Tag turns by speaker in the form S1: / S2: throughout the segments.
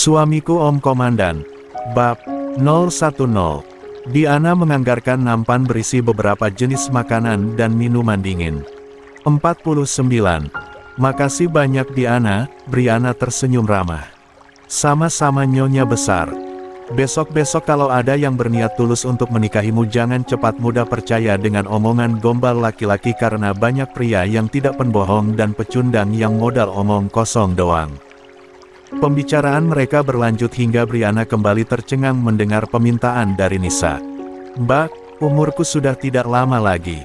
S1: Suamiku Om Komandan. Bab 010. Diana menganggarkan nampan berisi beberapa jenis makanan dan minuman dingin. 49. Makasih banyak Diana, Briana tersenyum ramah. Sama-sama Nyonya besar. Besok-besok kalau ada yang berniat tulus untuk menikahimu jangan cepat mudah percaya dengan omongan gombal laki-laki karena banyak pria yang tidak pembohong dan pecundang yang modal omong kosong doang. Pembicaraan mereka berlanjut hingga Briana kembali tercengang mendengar permintaan dari Nisa. Mbak, umurku sudah tidak lama lagi.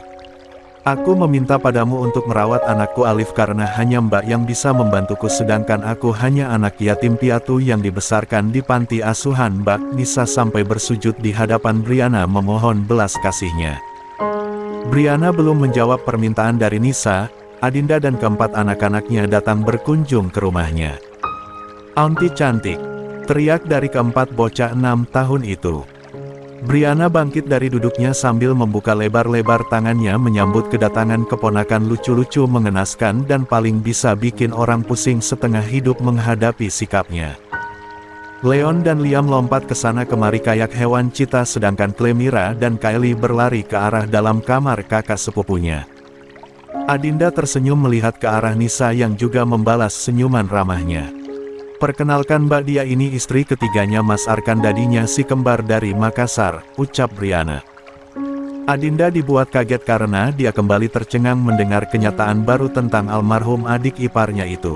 S1: Aku meminta padamu untuk merawat anakku Alif karena hanya Mbak yang bisa membantuku sedangkan aku hanya anak yatim piatu yang dibesarkan di panti asuhan Mbak. Nisa sampai bersujud di hadapan Briana memohon belas kasihnya. Briana belum menjawab permintaan dari Nisa, Adinda dan keempat anak-anaknya datang berkunjung ke rumahnya. Aunty cantik, teriak dari keempat bocah 6 tahun itu. Briana bangkit dari duduknya sambil membuka lebar-lebar tangannya menyambut kedatangan keponakan lucu-lucu mengenaskan dan paling bisa bikin orang pusing setengah hidup menghadapi sikapnya. Leon dan Liam lompat ke sana kemari kayak hewan cita sedangkan Clemira dan Kylie berlari ke arah dalam kamar kakak sepupunya. Adinda tersenyum melihat ke arah Nisa yang juga membalas senyuman ramahnya. Perkenalkan Mbak, dia ini istri ketiganya Mas Arkan, dadinya si kembar dari Makassar, ucap Briana. Adinda dibuat kaget karena dia kembali tercengang mendengar kenyataan baru tentang almarhum adik iparnya itu.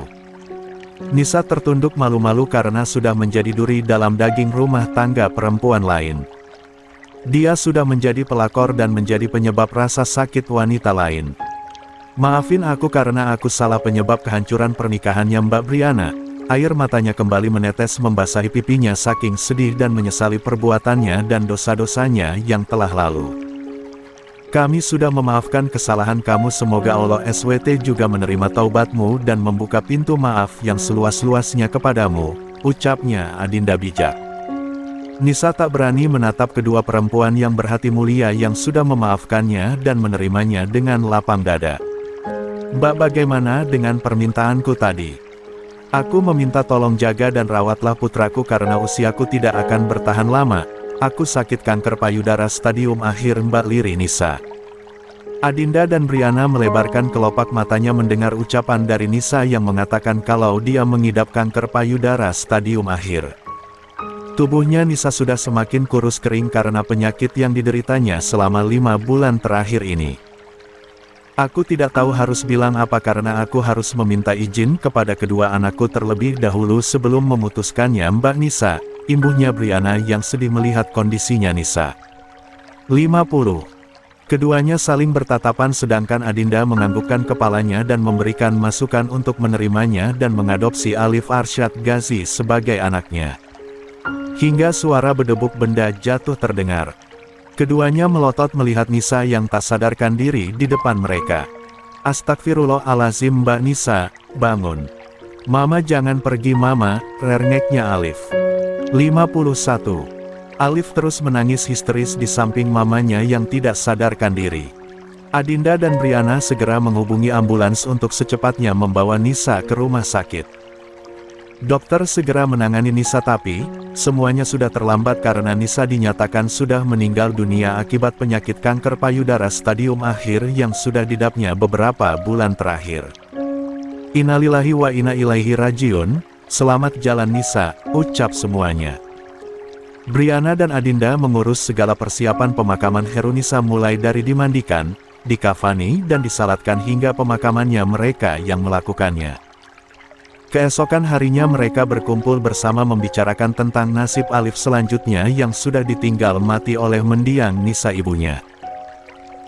S1: Nisa tertunduk malu-malu karena sudah menjadi duri dalam daging rumah tangga perempuan lain. Dia sudah menjadi pelakor dan menjadi penyebab rasa sakit wanita lain. Maafin aku karena aku salah penyebab kehancuran pernikahannya Mbak Briana. Air matanya kembali menetes membasahi pipinya saking sedih dan menyesali perbuatannya dan dosa-dosanya yang telah lalu. Kami sudah memaafkan kesalahan kamu, semoga Allah SWT juga menerima taubatmu dan membuka pintu maaf yang seluas-luasnya kepadamu, ucapnya Adinda bijak. Nisa tak berani menatap kedua perempuan yang berhati mulia yang sudah memaafkannya dan menerimanya dengan lapang dada. Mbak, bagaimana dengan permintaanku tadi? Aku meminta tolong jaga dan rawatlah putraku karena usiaku tidak akan bertahan lama. Aku sakit kanker payudara stadium akhir, Mbak, lirih Nisa. Adinda dan Briana melebarkan kelopak matanya mendengar ucapan dari Nisa yang mengatakan kalau dia mengidap kanker payudara stadium akhir. Tubuhnya Nisa sudah semakin kurus kering karena penyakit yang dideritanya selama 5 bulan terakhir ini. Aku tidak tahu harus bilang apa karena aku harus meminta izin kepada kedua anakku terlebih dahulu sebelum memutuskannya, Mbak Nisa, imbuhnya Briana yang sedih melihat kondisinya Nisa. 50. Keduanya saling bertatapan sedangkan Adinda menganggukkan kepalanya dan memberikan masukan untuk menerimanya dan mengadopsi Alif Arsyad Ghazi sebagai anaknya. Hingga suara bedebuk benda jatuh terdengar. Keduanya melotot melihat Nisa yang tak sadarkan diri di depan mereka. Astagfirullahalazim, Mbak Nisa, bangun. Mama jangan pergi Mama, rerengeknya Alif. 51. Alif terus menangis histeris di samping mamanya yang tidak sadarkan diri. Adinda dan Briana segera menghubungi ambulans untuk secepatnya membawa Nisa ke rumah sakit. Dokter segera menangani Nisa tapi, semuanya sudah terlambat karena Nisa dinyatakan sudah meninggal dunia akibat penyakit kanker payudara stadium akhir yang sudah didapnya beberapa bulan terakhir. Innalillahi wa inna ilaihi rajiun, selamat jalan Nisa, ucap semuanya. Briana dan Adinda mengurus segala persiapan pemakaman Heru Nisa mulai dari dimandikan, dikafani dan disalatkan hingga pemakamannya mereka yang melakukannya. Keesokan harinya mereka berkumpul bersama membicarakan tentang nasib Alif selanjutnya yang sudah ditinggal mati oleh mendiang Nisa ibunya.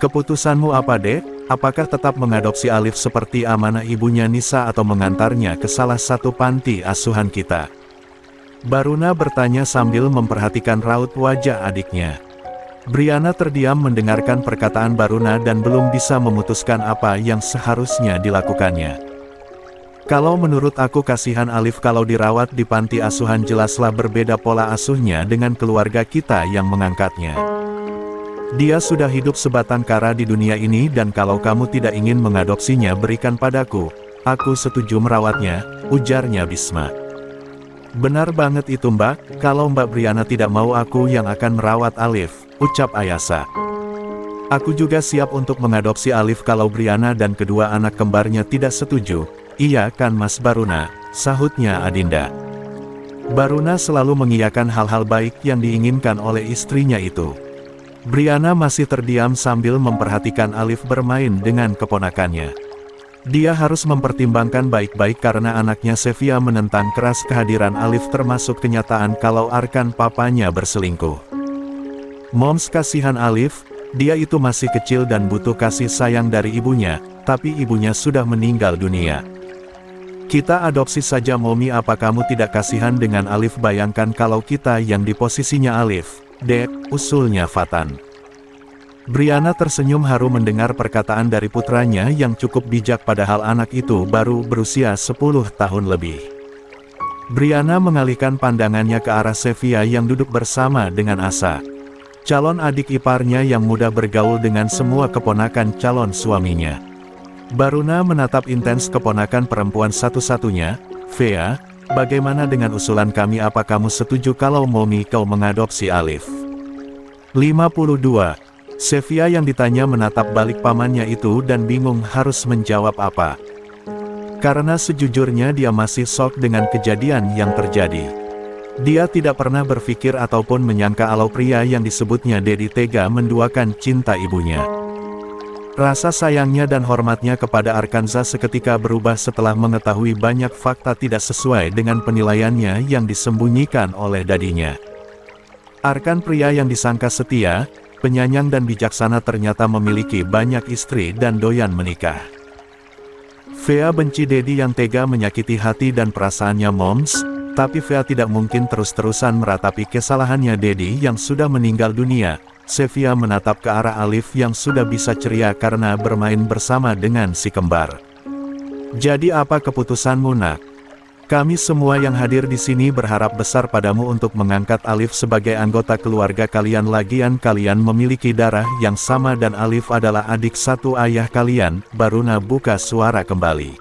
S1: Keputusanmu apa, Dek? Apakah tetap mengadopsi Alif seperti amanah ibunya Nisa atau mengantarnya ke salah satu panti asuhan kita? Baruna bertanya sambil memperhatikan raut wajah adiknya. Briana terdiam mendengarkan perkataan Baruna dan belum bisa memutuskan apa yang seharusnya dilakukannya. Kalau menurut aku kasihan Alif kalau dirawat di panti asuhan, jelaslah berbeda pola asuhnya dengan keluarga kita yang mengangkatnya. Dia sudah hidup sebatang kara di dunia ini dan kalau kamu tidak ingin mengadopsinya berikan padaku, aku setuju merawatnya, ujarnya Bisma. Benar banget itu Mbak, kalau Mbak Briana tidak mau aku yang akan merawat Alif, ucap Ayasa. Aku juga siap untuk mengadopsi Alif kalau Briana dan kedua anak kembarnya tidak setuju. Iya kan Mas Baruna, sahutnya Adinda. Baruna selalu mengiyakan hal-hal baik yang diinginkan oleh istrinya itu. Briana masih terdiam sambil memperhatikan Alif bermain dengan keponakannya. Dia harus mempertimbangkan baik-baik karena anaknya Sevia menentang keras kehadiran Alif, termasuk kenyataan kalau Arkan papanya berselingkuh. Moms kasihan Alif, dia itu masih kecil dan butuh kasih sayang dari ibunya, tapi ibunya sudah meninggal dunia. Kita adopsi saja Momi, apa kamu tidak kasihan dengan Alif? Bayangkan kalau kita yang di posisinya Alif, Dek, usulnya Fatan. Briana tersenyum haru mendengar perkataan dari putranya yang cukup bijak, padahal anak itu baru berusia 10 tahun lebih. Briana mengalihkan pandangannya ke arah Sevia yang duduk bersama dengan Asa, calon adik iparnya yang mudah bergaul dengan semua keponakan calon suaminya. Baruna menatap intens keponakan perempuan satu-satunya. Vea, bagaimana dengan usulan kami? Apa kamu setuju kalau Momi kau mengadopsi Alif? 52. Sevia yang ditanya menatap balik pamannya itu dan bingung harus menjawab apa. Karena sejujurnya dia masih shock dengan kejadian yang terjadi. Dia tidak pernah berpikir ataupun menyangka kalau pria yang disebutnya Dedi tega menduakan cinta ibunya. Rasa sayangnya dan hormatnya kepada Arkanza seketika berubah setelah mengetahui banyak fakta tidak sesuai dengan penilaiannya yang disembunyikan oleh dadinya. Arkan, pria yang disangka setia, penyayang dan bijaksana, ternyata memiliki banyak istri dan doyan menikah. Vea benci Dedi yang tega menyakiti hati dan perasaannya Moms, tapi Vea tidak mungkin terus-terusan meratapi kesalahannya Dedi yang sudah meninggal dunia. Sevia menatap ke arah Alif yang sudah bisa ceria karena bermain bersama dengan si kembar. Jadi apa keputusanmu nak? Kami semua yang hadir di sini berharap besar padamu untuk mengangkat Alif sebagai anggota keluarga kalian. Lagian kalian memiliki darah yang sama dan Alif adalah adik satu ayah kalian. Baruna buka suara kembali.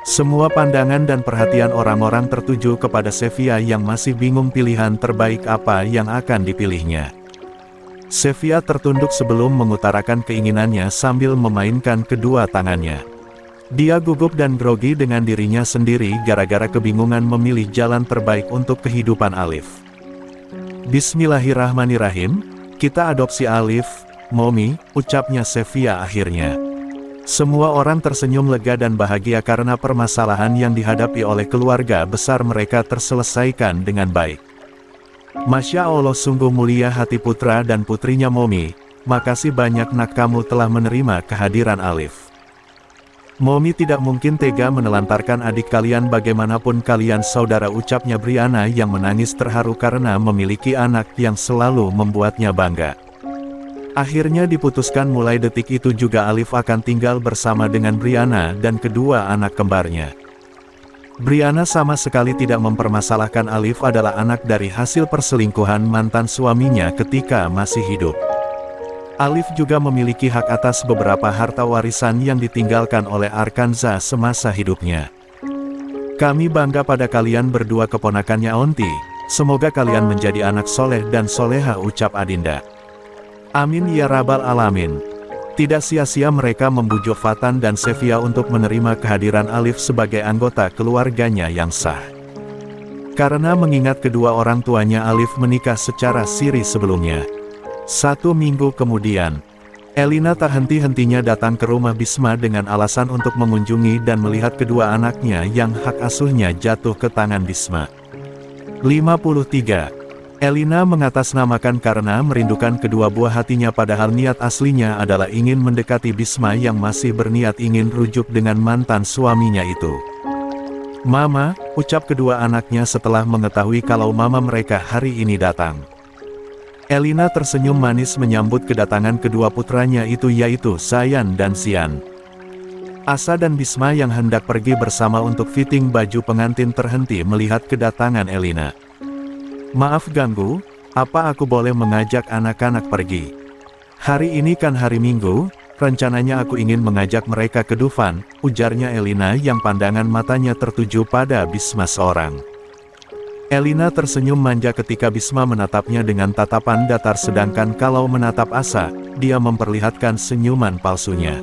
S1: Semua pandangan dan perhatian orang-orang tertuju kepada Sevia yang masih bingung pilihan terbaik apa yang akan dipilihnya. Sevia tertunduk sebelum mengutarakan keinginannya sambil memainkan kedua tangannya. Dia gugup dan grogi dengan dirinya sendiri gara-gara kebingungan memilih jalan terbaik untuk kehidupan Alif. Bismillahirrahmanirrahim, kita adopsi Alif, Momi, ucapnya Sevia akhirnya. Semua orang tersenyum lega dan bahagia karena permasalahan yang dihadapi oleh keluarga besar mereka terselesaikan dengan baik. Masya Allah, sungguh mulia hati putra dan putrinya Momi. Makasih banyak nak, kamu telah menerima kehadiran Alif. Momi tidak mungkin tega menelantarkan adik kalian, bagaimanapun kalian saudara, ucapnya Briana yang menangis terharu karena memiliki anak yang selalu membuatnya bangga. Akhirnya diputuskan mulai detik itu juga Alif akan tinggal bersama dengan Briana dan kedua anak kembarnya. Briana sama sekali tidak mempermasalahkan Alif adalah anak dari hasil perselingkuhan mantan suaminya ketika masih hidup. Alif juga memiliki hak atas beberapa harta warisan yang ditinggalkan oleh Arkanza semasa hidupnya. Kami bangga pada kalian berdua, keponakannya Onti. Semoga kalian menjadi anak soleh dan soleha, ucap Adinda. Amin ya rabbal alamin. Tidak sia-sia mereka membujuk Fatan dan Sevia untuk menerima kehadiran Alif sebagai anggota keluarganya yang sah. Karena mengingat kedua orang tuanya Alif menikah secara siri sebelumnya. 1 minggu kemudian, Elina tak henti-hentinya datang ke rumah Bisma dengan alasan untuk mengunjungi dan melihat kedua anaknya yang hak asuhnya jatuh ke tangan Bisma. 53. Elina mengatasnamakan karena merindukan kedua buah hatinya, padahal niat aslinya adalah ingin mendekati Bisma yang masih berniat ingin rujuk dengan mantan suaminya itu. Mama, ucap kedua anaknya setelah mengetahui kalau mama mereka hari ini datang. Elina tersenyum manis menyambut kedatangan kedua putranya itu, yaitu Sayan dan Xian. Asa dan Bisma yang hendak pergi bersama untuk fitting baju pengantin terhenti melihat kedatangan Elina. Maaf ganggu, apa aku boleh mengajak anak-anak pergi? Hari ini kan hari Minggu, rencananya aku ingin mengajak mereka ke Dufan, ujarnya Elina yang pandangan matanya tertuju pada Bisma seorang. Elina tersenyum manja ketika Bisma menatapnya dengan tatapan datar, sedangkan kalau menatap Asa, dia memperlihatkan senyuman palsunya.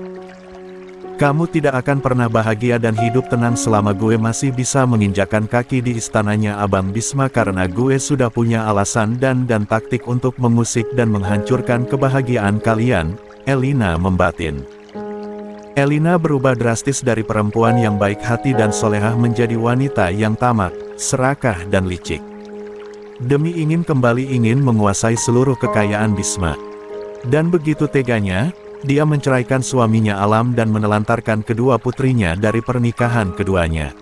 S1: Kamu tidak akan pernah bahagia dan hidup tenang selama gue masih bisa menginjakkan kaki di istananya Abang Bisma, karena gue sudah punya alasan dan taktik untuk mengusik dan menghancurkan kebahagiaan kalian, Elina membatin. Elina berubah drastis dari perempuan yang baik hati dan solehah menjadi wanita yang tamak, serakah dan licik. Demi ingin menguasai seluruh kekayaan Bisma. Dan begitu teganya, dia menceraikan suaminya Alam dan menelantarkan kedua putrinya dari pernikahan keduanya.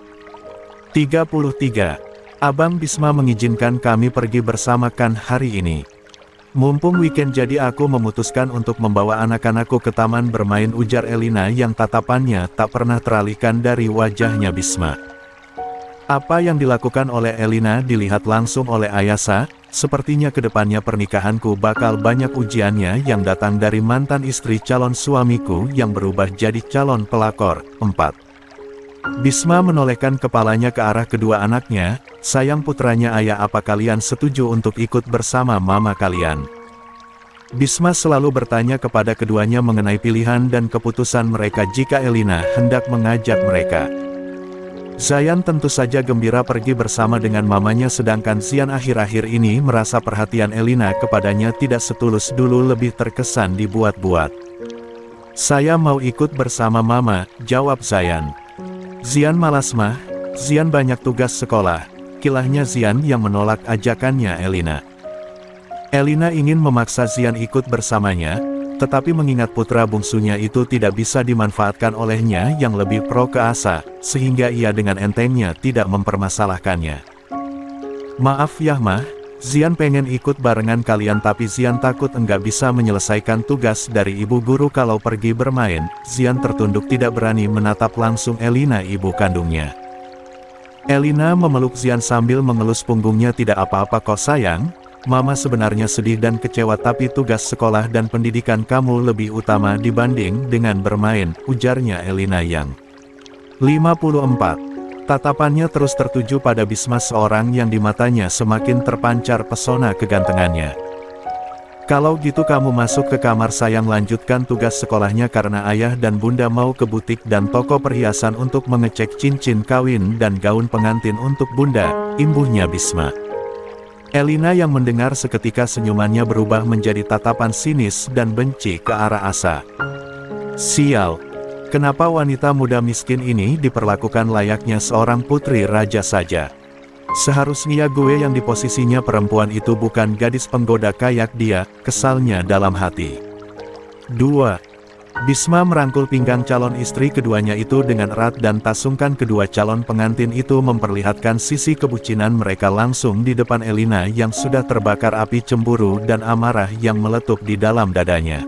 S1: 33. Abang Bisma mengizinkan kami pergi bersama kan hari ini. Mumpung weekend jadi aku memutuskan untuk membawa anak-anakku ke taman bermain, ujar Elina yang tatapannya tak pernah teralihkan dari wajahnya Bisma. Apa yang dilakukan oleh Elina dilihat langsung oleh Ayasa, sepertinya kedepannya pernikahanku bakal banyak ujiannya yang datang dari mantan istri calon suamiku yang berubah jadi calon pelakor. 4. Bisma menolehkan kepalanya ke arah kedua anaknya, sayang putranya ayah, apa kalian setuju untuk ikut bersama mama kalian? Bisma selalu bertanya kepada keduanya mengenai pilihan dan keputusan mereka jika Elina hendak mengajak mereka. Zayan tentu saja gembira pergi bersama dengan mamanya, sedangkan Zian akhir-akhir ini merasa perhatian Elina kepadanya tidak setulus dulu, lebih terkesan dibuat-buat. Saya mau ikut bersama mama, jawab Zayan. Zian malas mah, Zian banyak tugas sekolah, kilahnya Zian yang menolak ajakannya Elina. Elina ingin memaksa Zian ikut bersamanya, tetapi mengingat putra bungsunya itu tidak bisa dimanfaatkan olehnya yang lebih pro ke Asa, sehingga ia dengan entengnya tidak mempermasalahkannya. Maaf ya mah, Zian pengen ikut barengan kalian, tapi Zian takut enggak bisa menyelesaikan tugas dari ibu guru kalau pergi bermain. Zian tertunduk tidak berani menatap langsung Elina, ibu kandungnya. Elina memeluk Zian sambil mengelus punggungnya. Tidak apa-apa kok sayang, mama sebenarnya sedih dan kecewa, tapi tugas sekolah dan pendidikan kamu lebih utama dibanding dengan bermain, ujarnya Elina yang 54. Tatapannya terus tertuju pada Bisma, seorang yang di matanya semakin terpancar pesona kegantengannya. Kalau gitu kamu masuk ke kamar sayang, lanjutkan tugas sekolahnya, karena ayah dan bunda mau ke butik dan toko perhiasan untuk mengecek cincin kawin dan gaun pengantin untuk bunda, imbuhnya Bisma. Elina yang mendengar seketika senyumannya berubah menjadi tatapan sinis dan benci ke arah Asa. Sial! Kenapa wanita muda miskin ini diperlakukan layaknya seorang putri raja saja? Seharusnya gue yang di posisinya perempuan itu, bukan gadis penggoda kayak dia, kesalnya dalam hati. 2. Bisma merangkul pinggang calon istri keduanya itu dengan erat dan tak sungkan kedua calon pengantin itu memperlihatkan sisi kebucinan mereka langsung di depan Elina yang sudah terbakar api cemburu dan amarah yang meletup di dalam dadanya.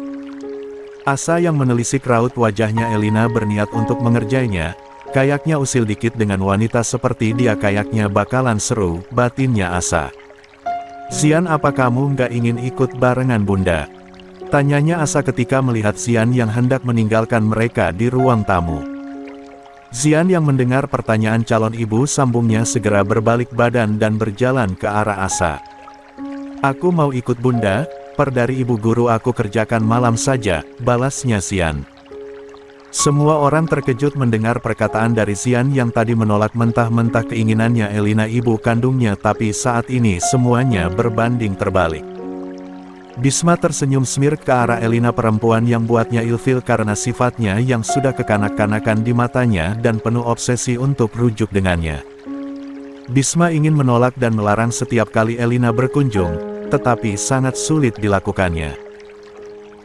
S1: Asa yang menelisik raut wajahnya Elina berniat untuk mengerjainya, kayaknya usil dikit dengan wanita seperti dia kayaknya bakalan seru, batinnya Asa. Zian, apa kamu nggak ingin ikut barengan bunda? Tanyanya Asa ketika melihat Zian yang hendak meninggalkan mereka di ruang tamu. Zian yang mendengar pertanyaan calon ibu sambungnya segera berbalik badan dan berjalan ke arah Asa. Aku mau ikut bunda, dari ibu guru aku kerjakan malam saja, balasnya Zian. Semua orang terkejut mendengar perkataan dari Zian yang tadi menolak mentah-mentah keinginannya Elina ibu kandungnya, tapi saat ini semuanya berbanding terbalik. Bisma tersenyum smirk ke arah Elina, perempuan yang buatnya ilfil karena sifatnya yang sudah kekanak-kanakan di matanya dan penuh obsesi untuk rujuk dengannya. Bisma ingin menolak dan melarang setiap kali Elina berkunjung, tetapi sangat sulit dilakukannya.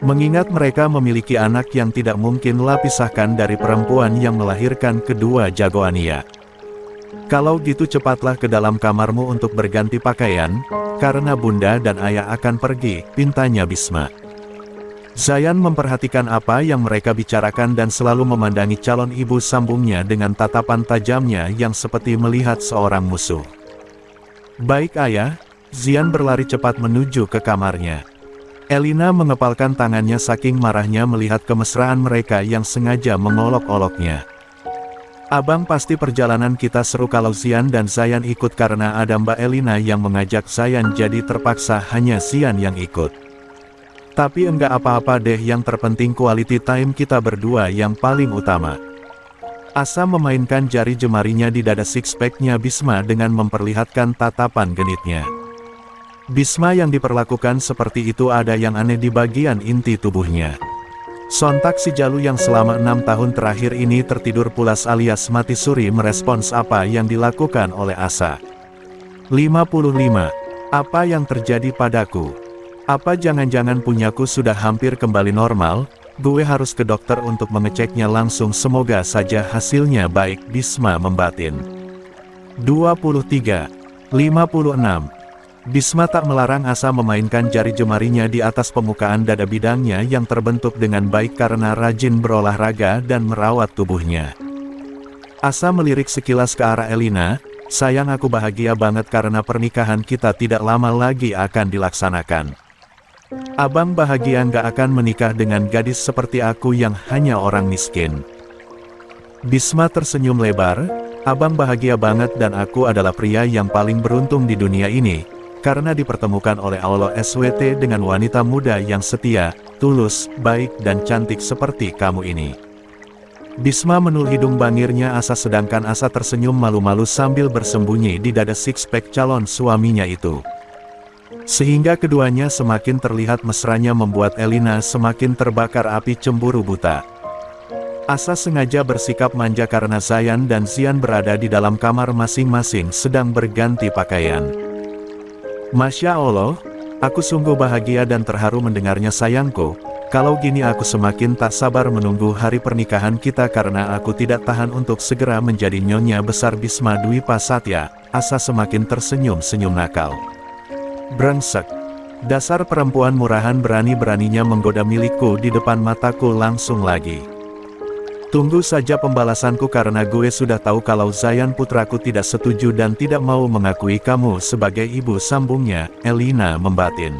S1: Mengingat mereka memiliki anak yang tidak mungkin pisahkan dari perempuan yang melahirkan kedua jagoan ia. Kalau gitu cepatlah ke dalam kamarmu untuk berganti pakaian, karena bunda dan ayah akan pergi, pintanya Bisma. Zayan memperhatikan apa yang mereka bicarakan dan selalu memandangi calon ibu sambungnya dengan tatapan tajamnya yang seperti melihat seorang musuh. Baik ayah. Zian berlari cepat menuju ke kamarnya. Elina mengepalkan tangannya saking marahnya melihat kemesraan mereka yang sengaja mengolok-oloknya. Abang pasti perjalanan kita seru kalau Xian dan Zayan ikut karena ada Mbak Elina yang mengajak Zayan jadi terpaksa hanya Xian yang ikut. Tapi enggak apa-apa deh, yang terpenting quality time kita berdua yang paling utama. Asa memainkan jari jemarinya di dada six-pack-nya Bisma dengan memperlihatkan tatapan genitnya. Bisma yang diperlakukan seperti itu ada yang aneh di bagian inti tubuhnya. Sontak si Jalu yang selama 6 tahun terakhir ini tertidur pulas alias mati suri merespons apa yang dilakukan oleh Asa. 55. Apa yang terjadi padaku? Apa jangan-jangan punyaku sudah hampir kembali normal? Gue harus ke dokter untuk mengeceknya langsung, semoga saja hasilnya baik, Bisma membatin. 23. 56. Bisma tak melarang Asa memainkan jari jemarinya di atas permukaan dada bidangnya yang terbentuk dengan baik karena rajin berolahraga dan merawat tubuhnya. Asa melirik sekilas ke arah Elina, sayang aku bahagia banget karena pernikahan kita tidak lama lagi akan dilaksanakan. Abang bahagia nggak akan menikah dengan gadis seperti aku yang hanya orang miskin. Bisma tersenyum lebar, abang bahagia banget dan aku adalah pria yang paling beruntung di dunia ini, karena dipertemukan oleh Allah SWT dengan wanita muda yang setia, tulus, baik dan cantik seperti kamu ini. Bisma menul hidung bangirnya Asa sedangkan Asa tersenyum malu-malu sambil bersembunyi di dada six-pack calon suaminya itu. Sehingga keduanya semakin terlihat mesranya membuat Elina semakin terbakar api cemburu buta. Asa sengaja bersikap manja karena Zayan dan Xian berada di dalam kamar masing-masing sedang berganti pakaian. Masya Allah, aku sungguh bahagia dan terharu mendengarnya sayangku. Kalau gini aku semakin tak sabar menunggu hari pernikahan kita karena aku tidak tahan untuk segera menjadi nyonya besar Bisma Dwi Pasatya. Asa semakin tersenyum-senyum nakal. Brengsek. Dasar perempuan murahan, berani-beraninya menggoda milikku di depan mataku langsung lagi. Tunggu saja pembalasanku karena gue sudah tahu kalau Zayan putraku tidak setuju dan tidak mau mengakui kamu sebagai ibu, sambungnya, Elina membatin.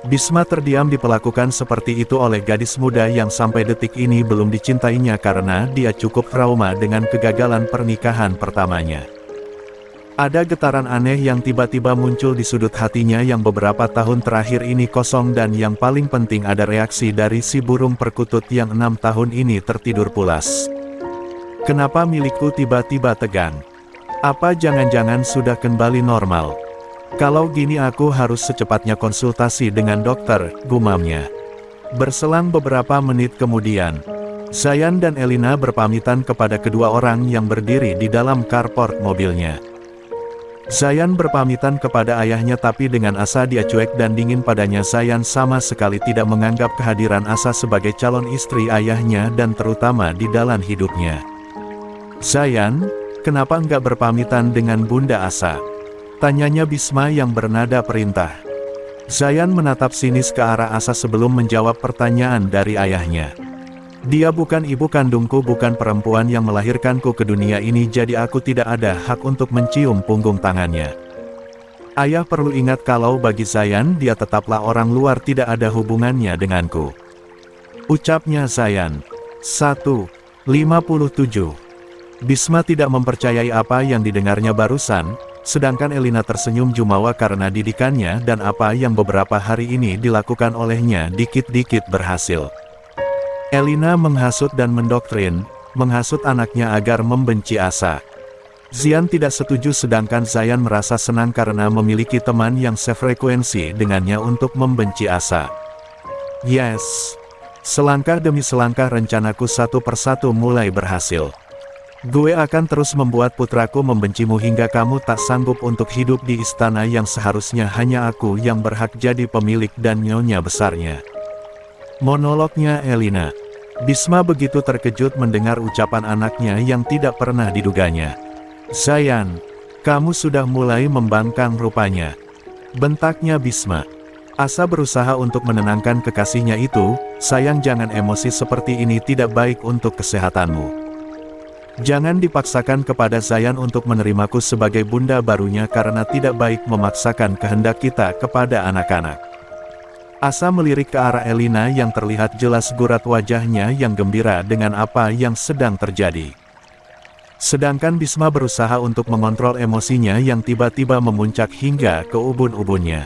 S1: Bisma terdiam diperlakukan seperti itu oleh gadis muda yang sampai detik ini belum dicintainya karena dia cukup trauma dengan kegagalan pernikahan pertamanya. Ada getaran aneh yang tiba-tiba muncul di sudut hatinya yang beberapa tahun terakhir ini kosong dan yang paling penting ada reaksi dari si burung perkutut yang 6 tahun ini tertidur pulas. Kenapa milikku tiba-tiba tegang? Apa jangan-jangan sudah kembali normal? Kalau gini aku harus secepatnya konsultasi dengan dokter, gumamnya. Berselang beberapa menit kemudian, Zayan dan Elina berpamitan kepada kedua orang yang berdiri di dalam carport mobilnya. Zayan berpamitan kepada ayahnya tapi dengan Asa dia cuek dan dingin padanya. Zayan sama sekali tidak menganggap kehadiran Asa sebagai calon istri ayahnya dan terutama di dalam hidupnya. Zayan, kenapa enggak berpamitan dengan Bunda Asa? Tanyanya Bisma yang bernada perintah. Zayan menatap sinis ke arah Asa sebelum menjawab pertanyaan dari ayahnya. Dia bukan ibu kandungku, bukan perempuan yang melahirkanku ke dunia ini, jadi aku tidak ada hak untuk mencium punggung tangannya. Ayah perlu ingat kalau bagi Zayan dia tetaplah orang luar, tidak ada hubungannya denganku. Ucapnya Zayan. 1:57. Bisma tidak mempercayai apa yang didengarnya barusan, sedangkan Elina tersenyum jumawa karena didikannya dan apa yang beberapa hari ini dilakukan olehnya dikit-dikit berhasil. Elina menghasut dan mendoktrin, menghasut anaknya agar membenci Asa. Xian tidak setuju sedangkan Zayan merasa senang karena memiliki teman yang sefrekuensi dengannya untuk membenci Asa. Yes. Selangkah demi selangkah rencanaku satu persatu mulai berhasil. Gue akan terus membuat putraku membencimu hingga kamu tak sanggup untuk hidup di istana yang seharusnya hanya aku yang berhak jadi pemilik dan nyonya besarnya. Monolognya Elina. Bisma begitu terkejut mendengar ucapan anaknya yang tidak pernah diduganya. Zayan, kamu sudah mulai membangkang rupanya. Bentaknya Bisma. Asa berusaha untuk menenangkan kekasihnya itu, sayang jangan emosi seperti ini, tidak baik untuk kesehatanmu. Jangan dipaksakan kepada Zayan untuk menerimaku sebagai bunda barunya karena tidak baik memaksakan kehendak kita kepada anak-anak. Asa melirik ke arah Elina yang terlihat jelas gurat wajahnya yang gembira dengan apa yang sedang terjadi. Sedangkan Bisma berusaha untuk mengontrol emosinya yang tiba-tiba memuncak hingga ke ubun-ubunnya.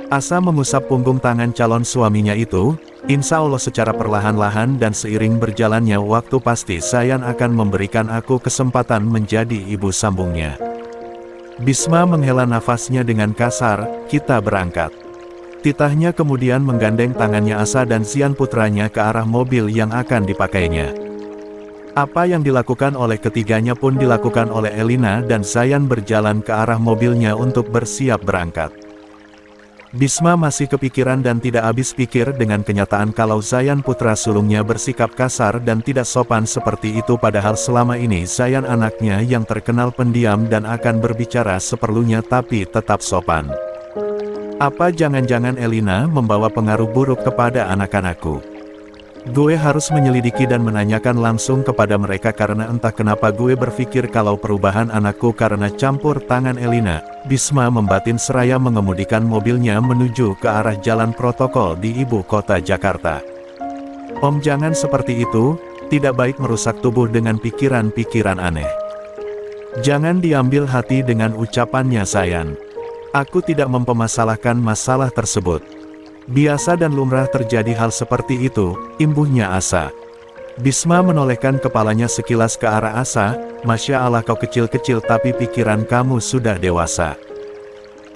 S1: Asa mengusap punggung tangan calon suaminya itu, insya Allah secara perlahan-lahan dan seiring berjalannya waktu pasti Sayan akan memberikan aku kesempatan menjadi ibu, sambungnya. Bisma menghela nafasnya dengan kasar, kita berangkat. Titahnya kemudian menggandeng tangannya Asa dan Zian putranya ke arah mobil yang akan dipakainya. Apa yang dilakukan oleh ketiganya pun dilakukan oleh Elina dan Zayan berjalan ke arah mobilnya untuk bersiap berangkat. Bisma masih kepikiran dan tidak habis pikir dengan kenyataan kalau Zayan putra sulungnya bersikap kasar dan tidak sopan seperti itu, padahal selama ini Zayan anaknya yang terkenal pendiam dan akan berbicara seperlunya tapi tetap sopan. Apa jangan-jangan Elina membawa pengaruh buruk kepada anak-anakku? Gue harus menyelidiki dan menanyakan langsung kepada mereka karena entah kenapa gue berpikir kalau perubahan anakku karena campur tangan Elina. Bisma membatin seraya mengemudikan mobilnya menuju ke arah jalan protokol di ibu kota Jakarta. Om, jangan seperti itu, tidak baik merusak tubuh dengan pikiran-pikiran aneh. Jangan diambil hati dengan ucapannya, Sayan. Aku tidak mempermasalahkan masalah tersebut. Biasa dan lumrah terjadi hal seperti itu, imbuhnya Asa. Bisma menolehkan kepalanya sekilas ke arah Asa, Masya Allah kau kecil-kecil tapi pikiran kamu sudah dewasa.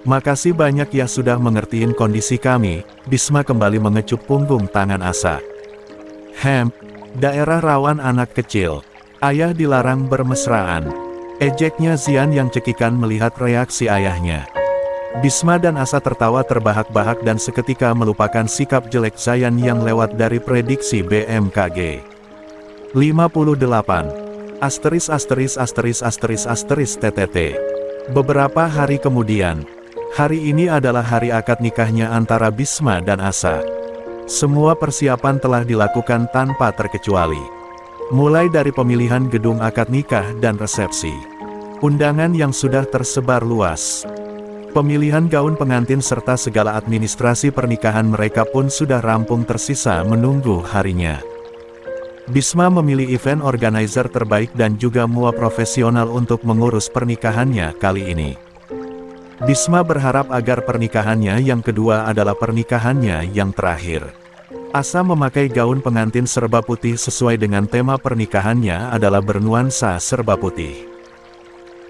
S1: Makasih banyak ya sudah mengertiin kondisi kami. Bisma kembali mengecup punggung tangan Asa. Daerah rawan anak kecil. Ayah dilarang bermesraan. Ejeknya Zian yang cekikan melihat reaksi ayahnya. Bisma dan Asa tertawa terbahak-bahak dan seketika melupakan sikap jelek Zayan yang lewat dari prediksi BMKG. 58. TTT. Beberapa hari kemudian. Hari ini adalah hari akad nikahnya antara Bisma dan Asa. Semua persiapan telah dilakukan tanpa terkecuali. Mulai dari pemilihan gedung akad nikah dan resepsi. Undangan yang sudah tersebar luas. Pemilihan gaun pengantin serta segala administrasi pernikahan mereka pun sudah rampung, tersisa menunggu harinya. Bisma memilih event organizer terbaik dan juga mua profesional untuk mengurus pernikahannya kali ini. Bisma berharap agar pernikahannya yang kedua adalah pernikahannya yang terakhir. Asa memakai gaun pengantin serba putih sesuai dengan tema pernikahannya adalah bernuansa serba putih.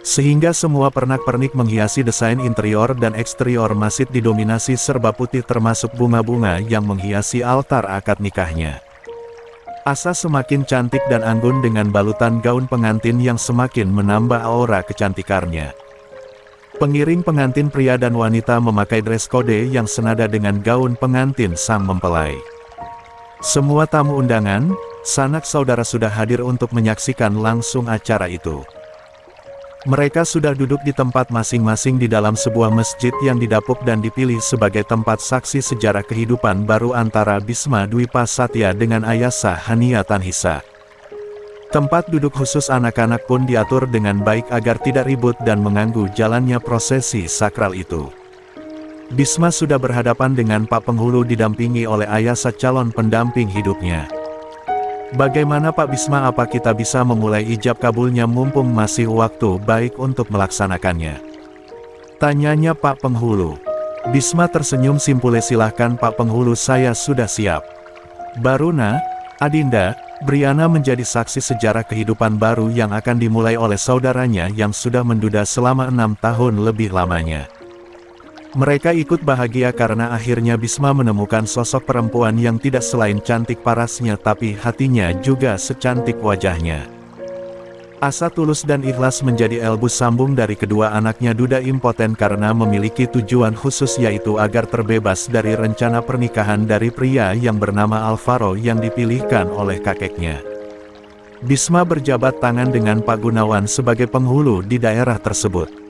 S1: Sehingga semua pernak-pernik menghiasi desain interior dan eksterior masjid didominasi serba putih termasuk bunga-bunga yang menghiasi altar akad nikahnya. Asa semakin cantik dan anggun dengan balutan gaun pengantin yang semakin menambah aura kecantikannya. Pengiring pengantin pria dan wanita memakai dress kode yang senada dengan gaun pengantin sang mempelai. Semua tamu undangan, sanak saudara sudah hadir untuk menyaksikan langsung acara itu. Mereka sudah duduk di tempat masing-masing di dalam sebuah masjid yang didapuk dan dipilih sebagai tempat saksi sejarah kehidupan baru antara Bisma Dwipa Satya dengan Ayasa Hania Tanhisa. Tempat duduk khusus anak-anak pun diatur dengan baik agar tidak ribut dan mengganggu jalannya prosesi sakral itu. Bisma sudah berhadapan dengan Pak Penghulu didampingi oleh Ayasa calon pendamping hidupnya. Bagaimana Pak Bisma, apa kita bisa memulai ijab kabulnya mumpung masih waktu baik untuk melaksanakannya? Tanyanya Pak Penghulu. Bisma tersenyum simpule, silahkan Pak Penghulu, saya sudah siap. Baruna, Adinda, Briana menjadi saksi sejarah kehidupan baru yang akan dimulai oleh saudaranya yang sudah menduda selama 6 tahun lebih lamanya. Mereka ikut bahagia karena akhirnya Bisma menemukan sosok perempuan yang tidak selain cantik parasnya tapi hatinya juga secantik wajahnya. Asa tulus dan ikhlas menjadi elbus sambung dari kedua anaknya duda impoten karena memiliki tujuan khusus, yaitu agar terbebas dari rencana pernikahan dari pria yang bernama Alvaro yang dipilihkan oleh kakeknya. Bisma berjabat tangan dengan Pak Gunawan sebagai penghulu di daerah tersebut.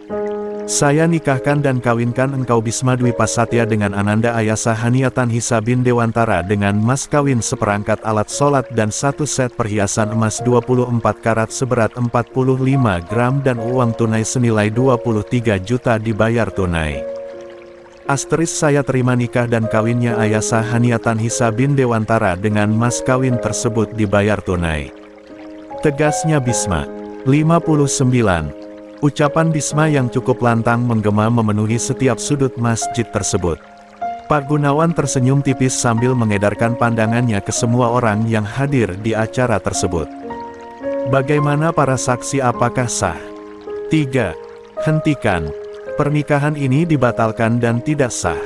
S1: Saya nikahkan dan kawinkan engkau Bisma Dwipa Satya dengan Ananda Ayasa Hania Tanhisa bin Dewantara dengan mas kawin seperangkat alat sholat dan 1 set perhiasan emas 24 karat seberat 45 gram dan uang tunai senilai 23 juta dibayar tunai. Asteris saya terima nikah dan kawinnya Ayasa Hania Tanhisa bin Dewantara dengan mas kawin tersebut dibayar tunai. Tegasnya Bisma. 59. Ucapan Bisma yang cukup lantang menggema memenuhi setiap sudut masjid tersebut. Pak Gunawan tersenyum tipis sambil mengedarkan pandangannya ke semua orang yang hadir di acara tersebut. Bagaimana para saksi, apakah sah? 3. Hentikan. Pernikahan ini dibatalkan dan tidak sah.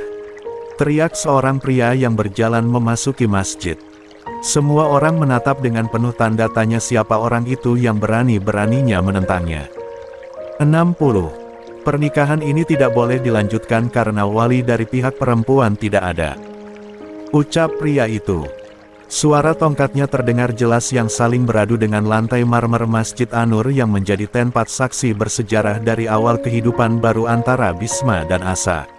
S1: Teriak seorang pria yang berjalan memasuki masjid. Semua orang menatap dengan penuh tanda tanya siapa orang itu yang berani-beraninya menentangnya. 60. Pernikahan ini tidak boleh dilanjutkan karena wali dari pihak perempuan tidak ada. Ucap pria itu. Suara tongkatnya terdengar jelas yang saling beradu dengan lantai marmer Masjid An-Nur yang menjadi tempat saksi bersejarah dari awal kehidupan baru antara Bisma dan Asa.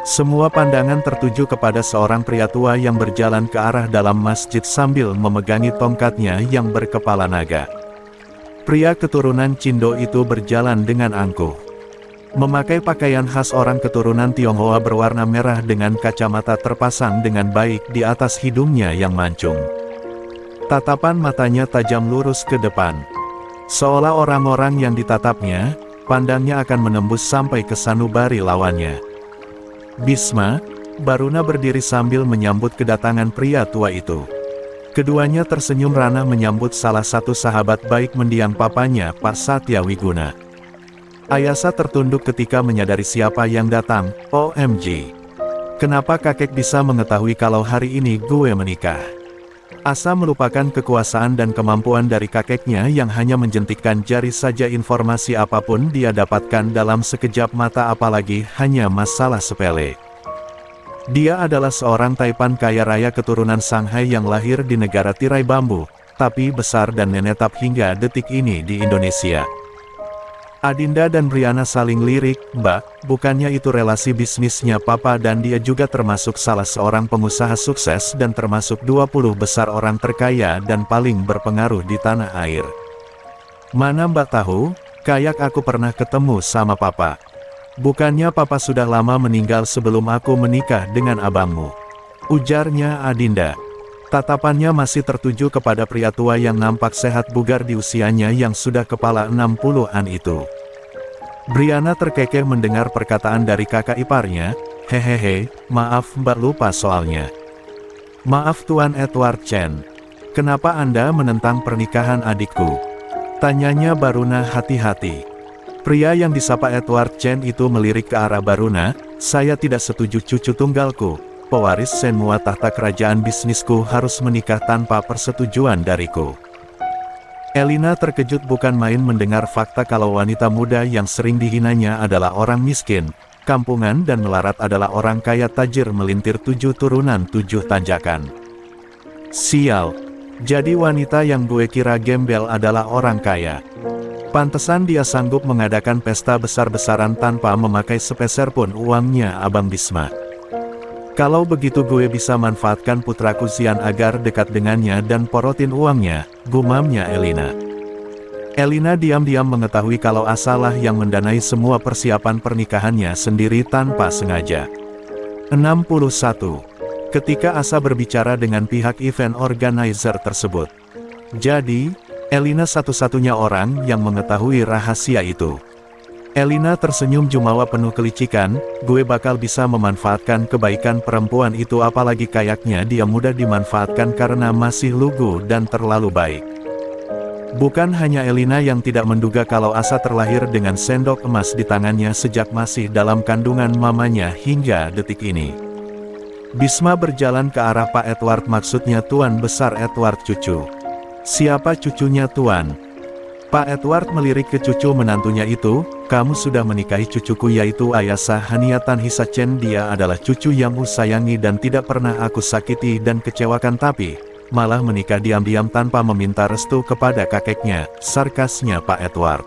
S1: Semua pandangan tertuju kepada seorang pria tua yang berjalan ke arah dalam masjid sambil memegangi tongkatnya yang berkepala naga. Pria keturunan Cindo itu berjalan dengan angkuh. Memakai pakaian khas orang keturunan Tionghoa berwarna merah dengan kacamata terpasang dengan baik di atas hidungnya yang mancung. Tatapan matanya tajam lurus ke depan. Seolah orang-orang yang ditatapnya, pandangnya akan menembus sampai ke sanubari lawannya. Bisma, Baruna berdiri sambil menyambut kedatangan pria tua itu. Keduanya tersenyum ramah menyambut salah satu sahabat baik mendiang papanya, Pak Satya Wiguna. Ayasa tertunduk ketika menyadari siapa yang datang. OMG. Kenapa kakek bisa mengetahui kalau hari ini gue menikah? Asa melupakan kekuasaan dan kemampuan dari kakeknya yang hanya menjentikkan jari saja informasi apapun dia dapatkan dalam sekejap mata apalagi hanya masalah sepele. Dia adalah seorang Taipan kaya raya keturunan Shanghai yang lahir di negara tirai bambu, tapi besar dan menetap hingga detik ini di Indonesia. Adinda dan Briana saling lirik, "Mbak, bukannya itu relasi bisnisnya Papa dan dia juga termasuk salah seorang pengusaha sukses dan termasuk 20 besar orang terkaya dan paling berpengaruh di tanah air." "Mana Mbak tahu, kayak aku pernah ketemu sama Papa. Bukannya Papa sudah lama meninggal sebelum aku menikah dengan abangmu," ujarnya Adinda. Tatapannya masih tertuju kepada pria tua yang nampak sehat bugar di usianya yang sudah kepala 60-an itu. Briana terkekeh mendengar perkataan dari kakak iparnya. "Hehehe, maaf Mbak, lupa soalnya." "Maaf Tuan Edward Chen. Kenapa Anda menentang pernikahan adikku?" tanyanya Baruna hati-hati. Pria yang disapa Edward Chen itu melirik ke arah Baruna. "Saya tidak setuju cucu tunggalku, pewaris semua tahta kerajaan bisnisku harus menikah tanpa persetujuan dariku." Elina terkejut bukan main mendengar fakta kalau wanita muda yang sering dihinanya adalah orang miskin, kampungan dan melarat adalah orang kaya tajir melintir 7 turunan 7 tanjakan. Sial, jadi wanita yang gue kira gembel adalah orang kaya. Pantesan dia sanggup mengadakan pesta besar-besaran tanpa memakai sepeser pun uangnya Abang Bisma. Kalau begitu gue bisa manfaatkan putraku Xian agar dekat dengannya dan porotin uangnya, gumamnya Elina. Elina diam-diam mengetahui kalau Asalah yang mendanai semua persiapan pernikahannya sendiri tanpa sengaja. 61. Ketika Asa berbicara dengan pihak event organizer tersebut. Jadi, Elina satu-satunya orang yang mengetahui rahasia itu. Elina tersenyum jumawa penuh kelicikan, "Gue bakal bisa memanfaatkan kebaikan perempuan itu apalagi kayaknya dia mudah dimanfaatkan karena masih lugu dan terlalu baik." Bukan hanya Elina yang tidak menduga kalau Asa terlahir dengan sendok emas di tangannya sejak masih dalam kandungan mamanya hingga detik ini. Bisma berjalan ke arah Pak Edward, maksudnya Tuan Besar Edward cucu. "Siapa cucunya Tuan?" Pak Edward melirik ke cucu menantunya itu. "Kamu sudah menikahi cucuku yaitu Ayasa Haniatan Hisa Chen. Dia adalah cucu yang ku sayangi dan tidak pernah aku sakiti dan kecewakan tapi malah menikah diam-diam tanpa meminta restu kepada kakeknya," sarkasnya Pak Edward.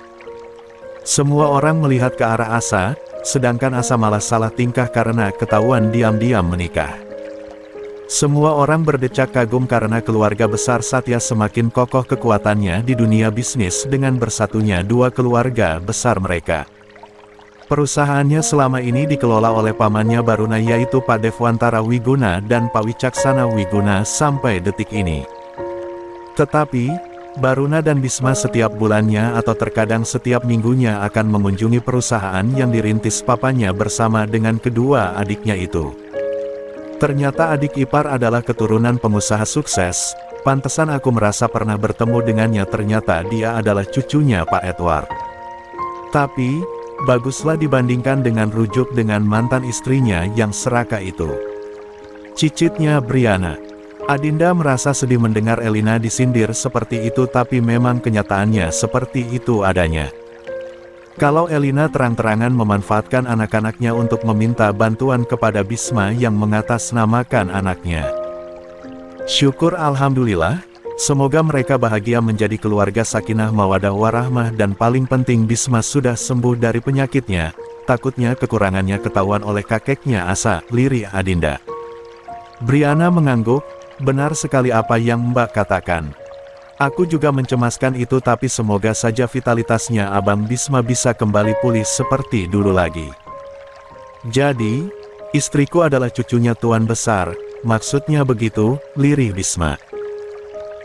S1: Semua orang melihat ke arah Asa, sedangkan Asa malah salah tingkah karena ketahuan diam-diam menikah. Semua orang berdecak kagum karena keluarga besar Satya semakin kokoh kekuatannya di dunia bisnis dengan bersatunya 2 keluarga besar mereka. Perusahaannya selama ini dikelola oleh pamannya Baruna yaitu Pak Devwantara Wiguna dan Pak Wicaksana Wiguna sampai detik ini. Tetapi, Baruna dan Bisma setiap bulannya atau terkadang setiap minggunya akan mengunjungi perusahaan yang dirintis papanya bersama dengan kedua adiknya itu. Ternyata adik ipar adalah keturunan pengusaha sukses, pantesan aku merasa pernah bertemu dengannya, ternyata dia adalah cucunya Pak Edward. Tapi, baguslah dibandingkan dengan rujuk dengan mantan istrinya yang serakah itu. Cicitnya Briana. Adinda merasa sedih mendengar Elina disindir seperti itu, tapi memang kenyataannya seperti itu adanya. Kalau Elina terang-terangan memanfaatkan anak-anaknya untuk meminta bantuan kepada Bisma yang mengatasnamakan anaknya. Syukur alhamdulillah, semoga mereka bahagia menjadi keluarga sakinah mawadah warahmah, dan paling penting Bisma sudah sembuh dari penyakitnya, takutnya kekurangannya ketahuan oleh kakeknya Asa, lirih Adinda. Briana mengangguk, benar sekali apa yang Mbak katakan. Aku juga mencemaskan itu, tapi semoga saja vitalitasnya Abang Bisma bisa kembali pulih seperti dulu lagi. Jadi, istriku adalah cucunya Tuan Besar, maksudnya begitu, lirih Bisma.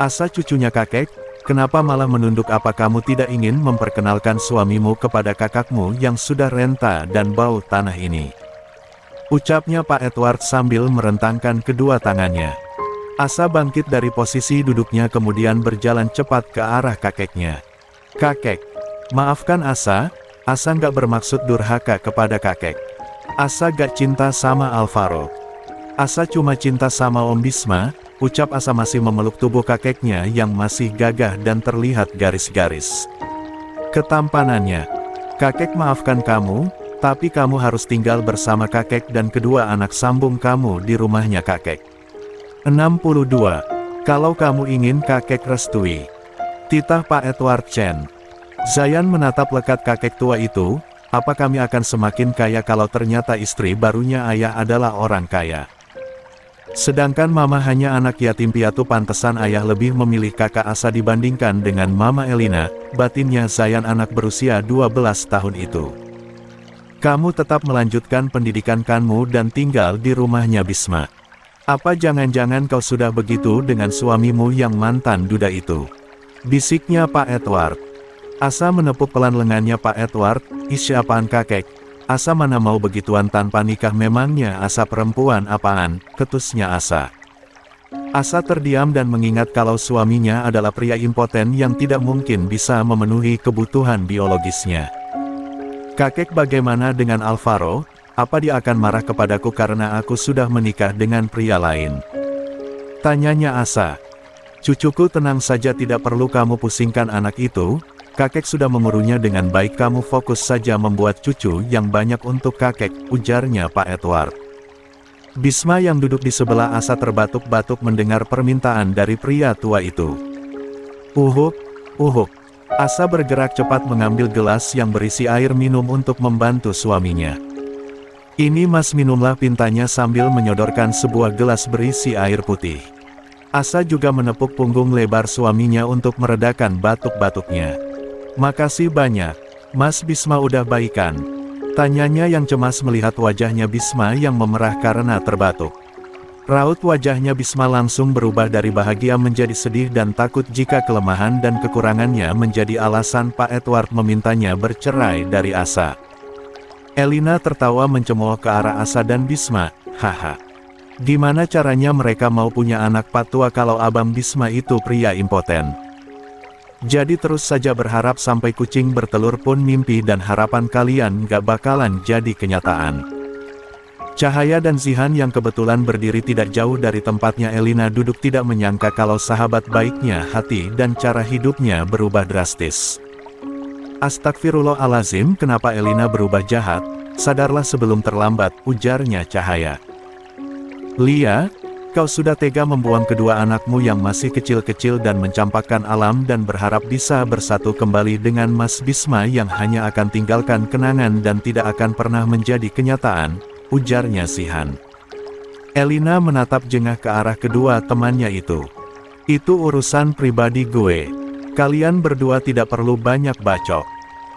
S1: Asa cucunya kakek, kenapa malah menunduk? Apa kamu tidak ingin memperkenalkan suamimu kepada kakakmu yang sudah renta dan bau tanah ini? Ucapnya Pak Edward sambil merentangkan kedua tangannya. Asa bangkit dari posisi duduknya kemudian berjalan cepat ke arah kakeknya. Kakek, maafkan Asa nggak bermaksud durhaka kepada kakek. Asa gak cinta sama Alvaro. Asa cuma cinta sama Om Bisma, ucap Asa masih memeluk tubuh kakeknya yang masih gagah dan terlihat garis-garis ketampanannya. Kakek maafkan kamu, tapi kamu harus tinggal bersama kakek dan kedua anak sambung kamu di rumahnya kakek. 62. Kalau kamu ingin kakek restui. Titah Pak Edward Chen. Zayan menatap lekat kakek tua itu, apa kami akan semakin kaya kalau ternyata istri barunya ayah adalah orang kaya? Sedangkan mama hanya anak yatim piatu, pantesan ayah lebih memilih kakak Asa dibandingkan dengan mama Elina, batinnya Zayan anak berusia 12 tahun itu. Kamu tetap melanjutkan pendidikan kamu dan tinggal di rumahnya Bisma. Apa jangan-jangan kau sudah begitu dengan suamimu yang mantan duda itu? Bisiknya Pak Edward. Asa menepuk pelan lengannya Pak Edward, apaan kakek? Asa mana mau begituan tanpa nikah, memangnya Asa perempuan apaan? Ketusnya Asa. Asa terdiam dan mengingat kalau suaminya adalah pria impoten yang tidak mungkin bisa memenuhi kebutuhan biologisnya. Kakek, bagaimana dengan Alvaro? Apa dia akan marah kepadaku karena aku sudah menikah dengan pria lain? Tanyanya Asa. Cucuku, tenang saja, tidak perlu kamu pusingkan anak itu. Kakek sudah mengurunya dengan baik, kamu fokus saja membuat cucu yang banyak untuk kakek, ujarnya Pak Edward. Bisma yang duduk di sebelah Asa terbatuk-batuk mendengar permintaan dari pria tua itu. Uhuk. Asa bergerak cepat mengambil gelas yang berisi air minum untuk membantu suaminya. Ini Mas, minumlah, pintanya sambil menyodorkan sebuah gelas berisi air putih. Asa juga menepuk punggung lebar suaminya untuk meredakan batuk-batuknya. Makasih banyak, Mas, Bisma udah baikan. Tanyanya yang cemas melihat wajahnya Bisma yang memerah karena terbatuk. Raut wajahnya Bisma langsung berubah dari bahagia menjadi sedih dan takut jika kelemahan dan kekurangannya menjadi alasan Pak Edward memintanya bercerai dari Asa. Elina tertawa mencemooh ke arah Asa dan Bisma, haha. Gimana caranya mereka mau punya anak patua kalau Abang Bisma itu pria impoten? Jadi terus saja berharap sampai kucing bertelur pun mimpi dan harapan kalian gak bakalan jadi kenyataan. Cahaya dan Zihan yang kebetulan berdiri tidak jauh dari tempatnya Elina duduk tidak menyangka kalau sahabat baiknya hati dan cara hidupnya berubah drastis. Astagfirullahalazim, kenapa Elina berubah jahat? Sadarlah sebelum terlambat, ujarnya Cahaya. Lia, kau sudah tega membuang kedua anakmu yang masih kecil-kecil dan mencampakkan alam dan berharap bisa bersatu kembali dengan Mas Bisma yang hanya akan tinggalkan kenangan dan tidak akan pernah menjadi kenyataan, ujarnya Zihan. Elina menatap jengah ke arah kedua temannya itu. Itu urusan pribadi gue. Kalian berdua tidak perlu banyak bacok.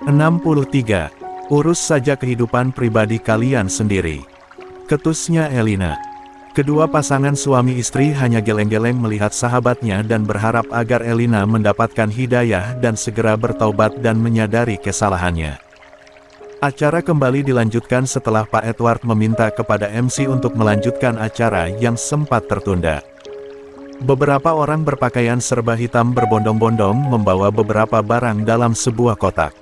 S1: 63. Urus saja kehidupan pribadi kalian sendiri. Ketusnya Elina. Kedua pasangan suami istri hanya geleng-geleng melihat sahabatnya dan berharap agar Elina mendapatkan hidayah dan segera bertaubat dan menyadari kesalahannya. Acara kembali dilanjutkan setelah Pak Edward meminta kepada MC untuk melanjutkan acara yang sempat tertunda. Beberapa orang berpakaian serba hitam berbondong-bondong membawa beberapa barang dalam sebuah kotak.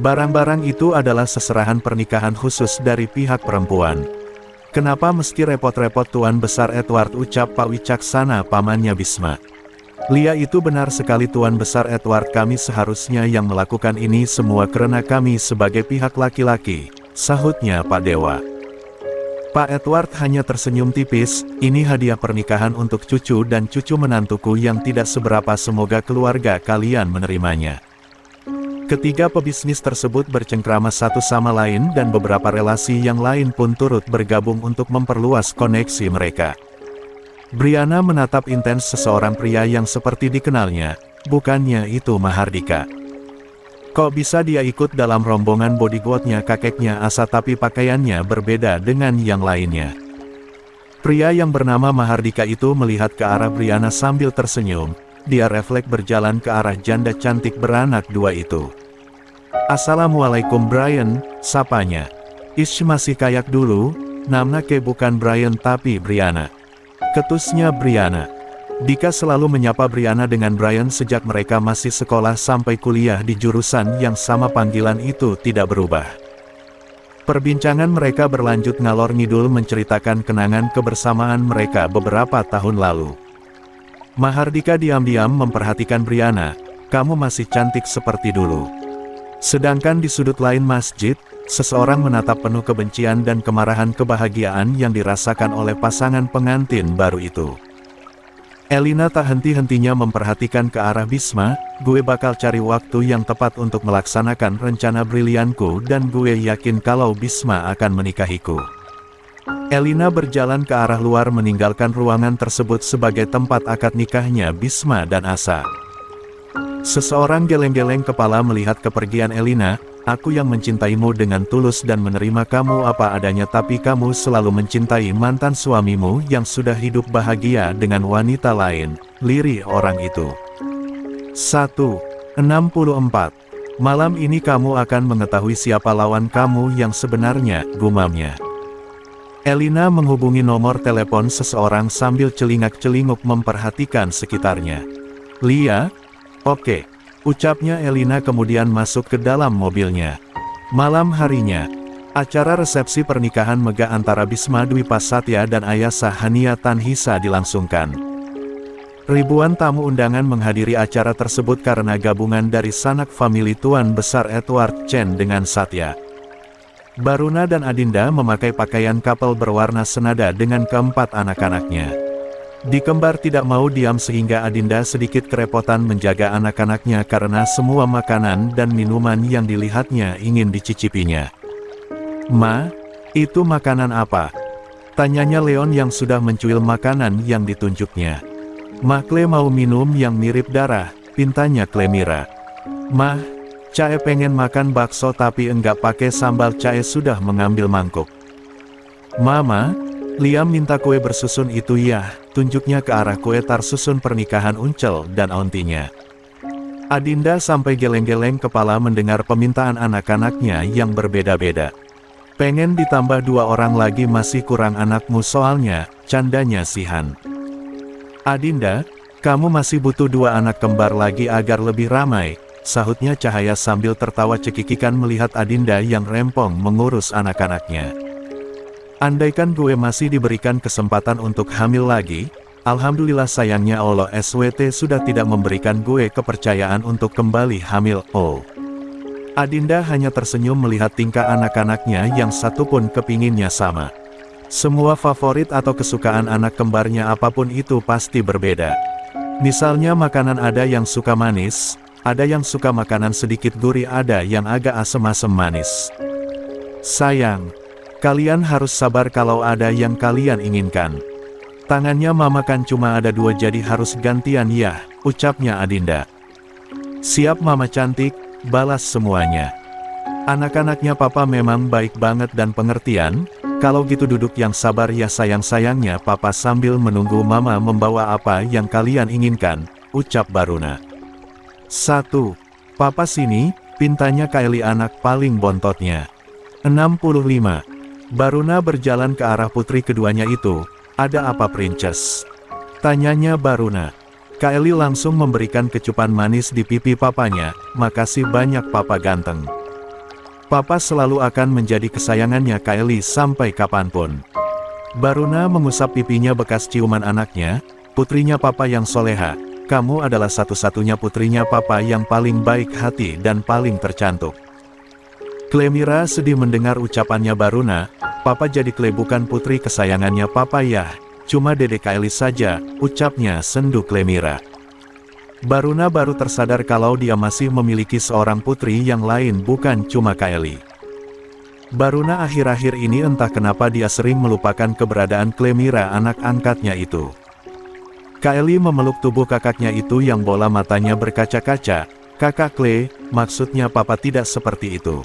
S1: Barang-barang itu adalah seserahan pernikahan khusus dari pihak perempuan. Kenapa mesti repot-repot Tuan Besar Edward, ucap Pak Wicaksana pamannya Bisma. Lia, itu benar sekali Tuan Besar Edward, kami seharusnya yang melakukan ini semua karena kami sebagai pihak laki-laki, sahutnya Pak Dewa. Pak Edward hanya tersenyum tipis, ini hadiah pernikahan untuk cucu dan cucu menantuku yang tidak seberapa, semoga keluarga kalian menerimanya. Ketiga pebisnis tersebut bercengkrama satu sama lain dan beberapa relasi yang lain pun turut bergabung untuk memperluas koneksi mereka. Briana menatap intens seseorang pria yang seperti dikenalnya, bukannya itu Mahardika. Kok bisa dia ikut dalam rombongan bodyguardnya kakeknya Asa, tapi pakaiannya berbeda dengan yang lainnya. Pria yang bernama Mahardika itu melihat ke arah Briana sambil tersenyum, dia refleks berjalan ke arah janda cantik beranak dua itu. Assalamualaikum Brian, sapanya. Ish, masih kayak dulu, namanya ke bukan Brian tapi Briana. Ketusnya Briana. Dika selalu menyapa Briana dengan Brian sejak mereka masih sekolah sampai kuliah di jurusan yang sama, panggilan itu tidak berubah. Perbincangan mereka berlanjut ngalor ngidul menceritakan kenangan kebersamaan mereka beberapa tahun lalu. Mahardika diam-diam memperhatikan Briana, kamu masih cantik seperti dulu. Sedangkan di sudut lain masjid, seseorang menatap penuh kebencian dan kemarahan kebahagiaan yang dirasakan oleh pasangan pengantin baru itu. Elina tak henti-hentinya memperhatikan ke arah Bisma, gue bakal cari waktu yang tepat untuk melaksanakan rencana brilianku dan gue yakin kalau Bisma akan menikahiku. Elina berjalan ke arah luar meninggalkan ruangan tersebut sebagai tempat akad nikahnya Bisma dan Asa. Seseorang geleng-geleng kepala melihat kepergian Elina, aku yang mencintaimu dengan tulus dan menerima kamu apa adanya, tapi kamu selalu mencintai mantan suamimu yang sudah hidup bahagia dengan wanita lain, lirih orang itu. 1:64. Malam ini kamu akan mengetahui siapa lawan kamu yang sebenarnya, gumamnya. Elina menghubungi nomor telepon seseorang sambil celingak-celinguk memperhatikan sekitarnya. Lia? Oke, ucapnya Elina kemudian masuk ke dalam mobilnya. Malam harinya, acara resepsi pernikahan megah antara Bisma Dwi Pasatya dan Ayasa Hania Tanhisa dilangsungkan. Ribuan tamu undangan menghadiri acara tersebut karena gabungan dari sanak famili Tuan Besar Edward Chen dengan Satya. Baruna dan Adinda memakai pakaian couple berwarna senada dengan keempat anak-anaknya. Dikembar tidak mau diam sehingga Adinda sedikit kerepotan menjaga anak-anaknya karena semua makanan dan minuman yang dilihatnya ingin dicicipinya. Ma, itu makanan apa? Tanyanya Leon yang sudah mencuil makanan yang ditunjuknya. Ma, Kle mau minum yang mirip darah, pintanya Klemira. Ma, Cae pengen makan bakso tapi enggak pakai sambal. Cae sudah mengambil mangkuk. Mama, Liam minta kue bersusun itu ya, tunjuknya ke arah kue tar susun pernikahan Uncel dan auntinya. Adinda sampai geleng-geleng kepala mendengar permintaan anak-anaknya yang berbeda-beda. Pengen ditambah 2 orang lagi masih kurang anakmu soalnya, candanya Sihan. Adinda, kamu masih butuh 2 anak kembar lagi agar lebih ramai, sahutnya Cahaya sambil tertawa cekikikan melihat Adinda yang rempong mengurus anak-anaknya. Andaikan gue masih diberikan kesempatan untuk hamil lagi, alhamdulillah, sayangnya Allah SWT sudah tidak memberikan gue kepercayaan untuk kembali hamil. Oh. Adinda hanya tersenyum melihat tingkah anak-anaknya yang satu pun kepinginnya sama. Semua favorit atau kesukaan anak kembarnya apapun itu pasti berbeda. Misalnya makanan ada yang suka manis, ada yang suka makanan sedikit gurih, ada yang agak asem-asem manis. Sayang, kalian harus sabar kalau ada yang kalian inginkan. Tangannya mama kan cuma ada 2 jadi harus gantian ya, ucapnya Adinda. Siap mama cantik, balas semuanya. Anak-anaknya papa memang baik banget dan pengertian, Kalau gitu duduk yang sabar ya sayang-sayangnya papa sambil menunggu mama membawa apa yang kalian inginkan, ucap Baruna. 1. Papa sini, pintanya Kylie anak paling bontotnya. 65. Baruna berjalan ke arah putri keduanya itu. Ada apa princess? Tanyanya Baruna. Kylie langsung memberikan kecupan manis di pipi papanya. Makasih banyak papa ganteng. Papa selalu akan menjadi kesayangannya Kylie sampai kapanpun. Baruna mengusap pipinya bekas ciuman anaknya. Putrinya papa yang soleha. Kamu adalah satu-satunya putrinya papa yang paling baik hati dan paling tercantik. Clemira sedih mendengar ucapannya Baruna. Papa jadi bukan putri kesayangannya papa ya. Cuma Dede Kylie saja, ucapnya sendu Clemira. Baruna baru tersadar kalau dia masih memiliki seorang putri yang lain bukan cuma Kylie. Baruna akhir-akhir ini entah kenapa dia sering melupakan keberadaan Clemira anak angkatnya itu. Kylie memeluk tubuh kakaknya itu yang bola matanya berkaca-kaca. Kakak Cle, maksudnya papa tidak seperti itu.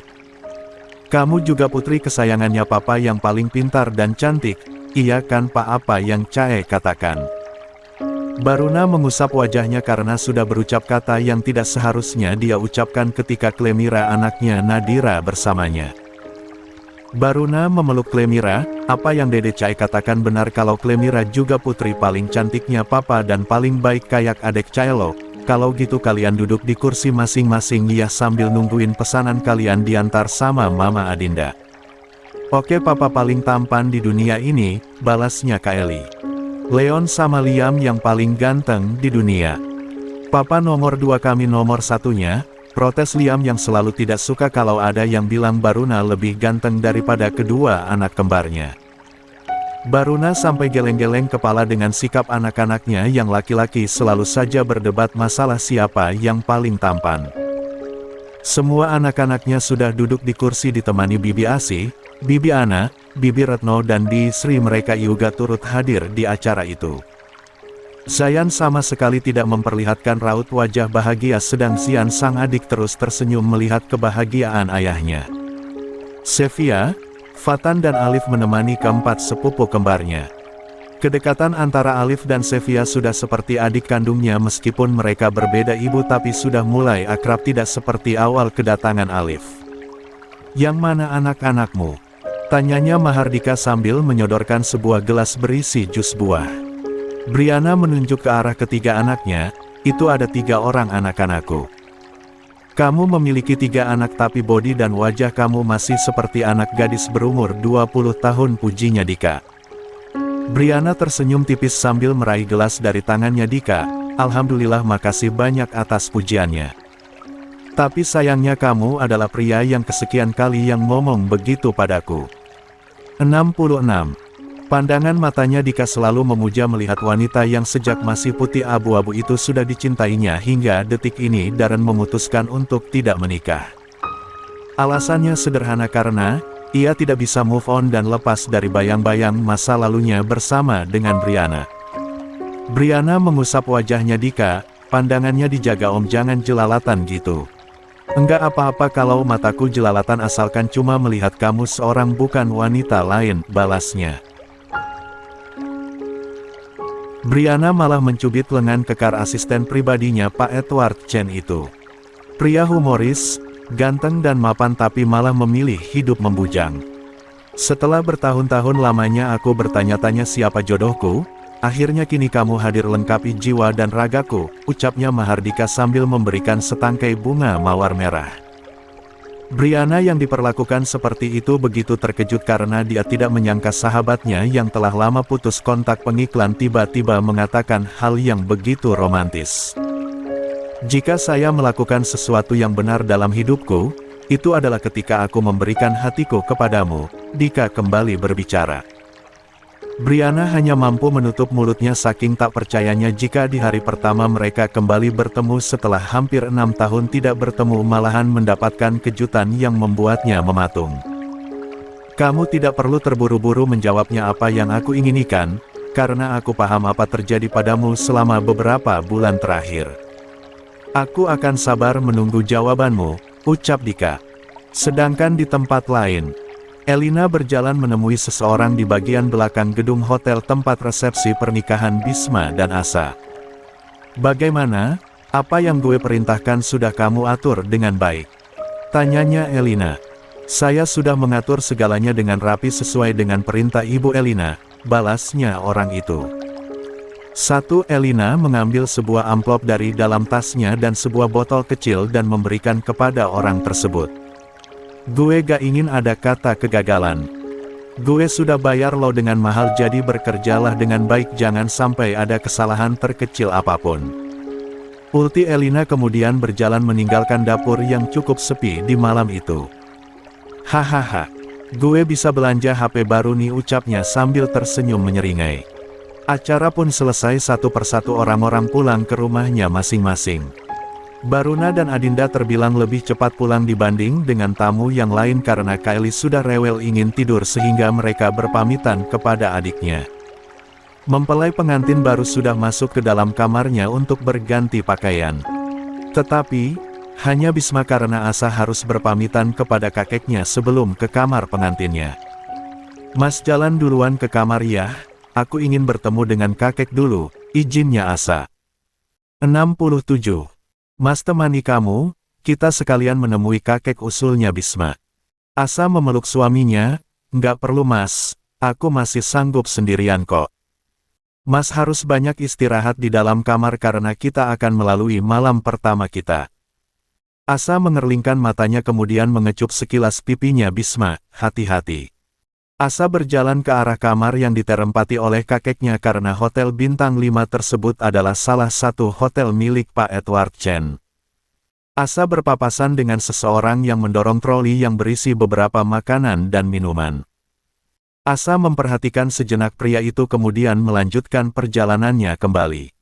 S1: Kamu juga putri kesayangannya papa yang paling pintar dan cantik, iya kan pak apa yang Cae katakan. Baruna mengusap wajahnya karena sudah berucap kata yang tidak seharusnya dia ucapkan ketika Clemira anaknya Nadira bersamanya. Baruna memeluk Clemira, apa yang Dede Cae katakan benar kalau Clemira juga putri paling cantiknya papa dan paling baik kayak adek Cae lo. Kalau gitu kalian duduk di kursi masing-masing ya sambil nungguin pesanan kalian diantar sama Mama Adinda. Oke papa paling tampan di dunia ini, balasnya Kylie. Leon sama Liam yang paling ganteng di dunia. Papa nomor 2 kami nomor 1-nya, protes Liam yang selalu tidak suka kalau ada yang bilang Baruna lebih ganteng daripada kedua anak kembarnya. Baruna sampai geleng-geleng kepala dengan sikap anak-anaknya yang laki-laki selalu saja berdebat masalah siapa yang paling tampan. Semua anak-anaknya sudah duduk di kursi ditemani Bibi Asih, Bibi Ana, Bibi Retno dan Di Sri mereka juga turut hadir di acara itu. Zayan sama sekali tidak memperlihatkan raut wajah bahagia sedang Xian sang adik terus tersenyum melihat kebahagiaan ayahnya. Sevia, Fatan dan Alif menemani keempat sepupu kembarnya. Kedekatan antara Alif dan Sevia sudah seperti adik kandungnya meskipun mereka berbeda ibu tapi sudah mulai akrab tidak seperti awal kedatangan Alif. Yang mana anak-anakmu? Tanyanya Mahardika sambil menyodorkan sebuah gelas berisi jus buah. Briana menunjuk ke arah ketiga anaknya, itu ada 3 orang anak-anakku. Kamu memiliki 3 anak tapi bodi dan wajah kamu masih seperti anak gadis berumur 20 tahun pujinya Dika. Briana tersenyum tipis sambil meraih gelas dari tangannya Dika, alhamdulillah makasih banyak atas pujiannya. Tapi sayangnya kamu adalah pria yang kesekian kali yang ngomong begitu padaku. 66. Pandangan matanya Dika selalu memuja melihat wanita yang sejak masih putih abu-abu itu sudah dicintainya hingga detik ini Darren memutuskan untuk tidak menikah. Alasannya sederhana karena, ia tidak bisa move on dan lepas dari bayang-bayang masa lalunya bersama dengan Briana. Briana mengusap wajahnya Dika, pandangannya dijaga om jangan jelalatan gitu. Enggak apa-apa kalau mataku jelalatan asalkan cuma melihat kamu seorang bukan wanita lain, balasnya. Briana malah mencubit lengan kekar asisten pribadinya Pak Edward Chen itu. Pria humoris, ganteng dan mapan tapi malah memilih hidup membujang. Setelah bertahun-tahun lamanya aku bertanya-tanya siapa jodohku, akhirnya kini kamu hadir lengkapi jiwa dan ragaku, ucapnya Mahardika sambil memberikan setangkai bunga mawar merah. Briana yang diperlakukan seperti itu begitu terkejut karena dia tidak menyangka sahabatnya yang telah lama putus kontak pengiklan tiba-tiba mengatakan hal yang begitu romantis. Jika saya melakukan sesuatu yang benar dalam hidupku, itu adalah ketika aku memberikan hatiku kepadamu, Dika kembali berbicara. Briana hanya mampu menutup mulutnya saking tak percayanya jika di hari pertama mereka kembali bertemu setelah hampir 6 tahun tidak bertemu malahan mendapatkan kejutan yang membuatnya mematung. Kamu tidak perlu terburu-buru menjawabnya apa yang aku inginkan, karena aku paham apa terjadi padamu selama beberapa bulan terakhir. Aku akan sabar menunggu jawabanmu, ucap Dika. Sedangkan di tempat lain, Elina berjalan menemui seseorang di bagian belakang gedung hotel tempat resepsi pernikahan Bisma dan Asa. "Bagaimana? Apa yang gue perintahkan sudah kamu atur dengan baik?" tanyanya Elina. "Saya sudah mengatur segalanya dengan rapi sesuai dengan perintah Ibu Elina," balasnya orang itu. Elina mengambil sebuah amplop dari dalam tasnya dan sebuah botol kecil dan memberikan kepada orang tersebut. "Gue gak ingin ada kata kegagalan. Gue sudah bayar lo dengan mahal, jadi bekerjalah dengan baik, jangan sampai ada kesalahan terkecil apapun." Ulti Elina kemudian berjalan meninggalkan dapur yang cukup sepi di malam itu. "Hahaha, gue bisa belanja HP baru nih," ucapnya sambil tersenyum menyeringai. Acara pun selesai, satu persatu orang-orang pulang ke rumahnya masing-masing. Baruna dan Adinda terbilang lebih cepat pulang dibanding dengan tamu yang lain karena Kylie sudah rewel ingin tidur sehingga mereka berpamitan kepada adiknya. Mempelai pengantin baru sudah masuk ke dalam kamarnya untuk berganti pakaian. Tetapi, hanya Bisma karena Asa harus berpamitan kepada kakeknya sebelum ke kamar pengantinnya. "Mas jalan duluan ke kamar ya, aku ingin bertemu dengan kakek dulu," izinnya Asa. 67. "Mas temani kamu, kita sekalian menemui kakek," usulnya Bisma. Asa memeluk suaminya, "Nggak perlu mas, aku masih sanggup sendirian kok. Mas harus banyak istirahat di dalam kamar karena kita akan melalui malam pertama kita." Asa mengerlingkan matanya kemudian mengecup sekilas pipinya Bisma, "Hati-hati." Asa berjalan ke arah kamar yang ditempati oleh kakeknya karena hotel bintang 5 tersebut adalah salah satu hotel milik Pak Edward Chen. Asa berpapasan dengan seseorang yang mendorong troli yang berisi beberapa makanan dan minuman. Asa memperhatikan sejenak pria itu kemudian melanjutkan perjalanannya kembali.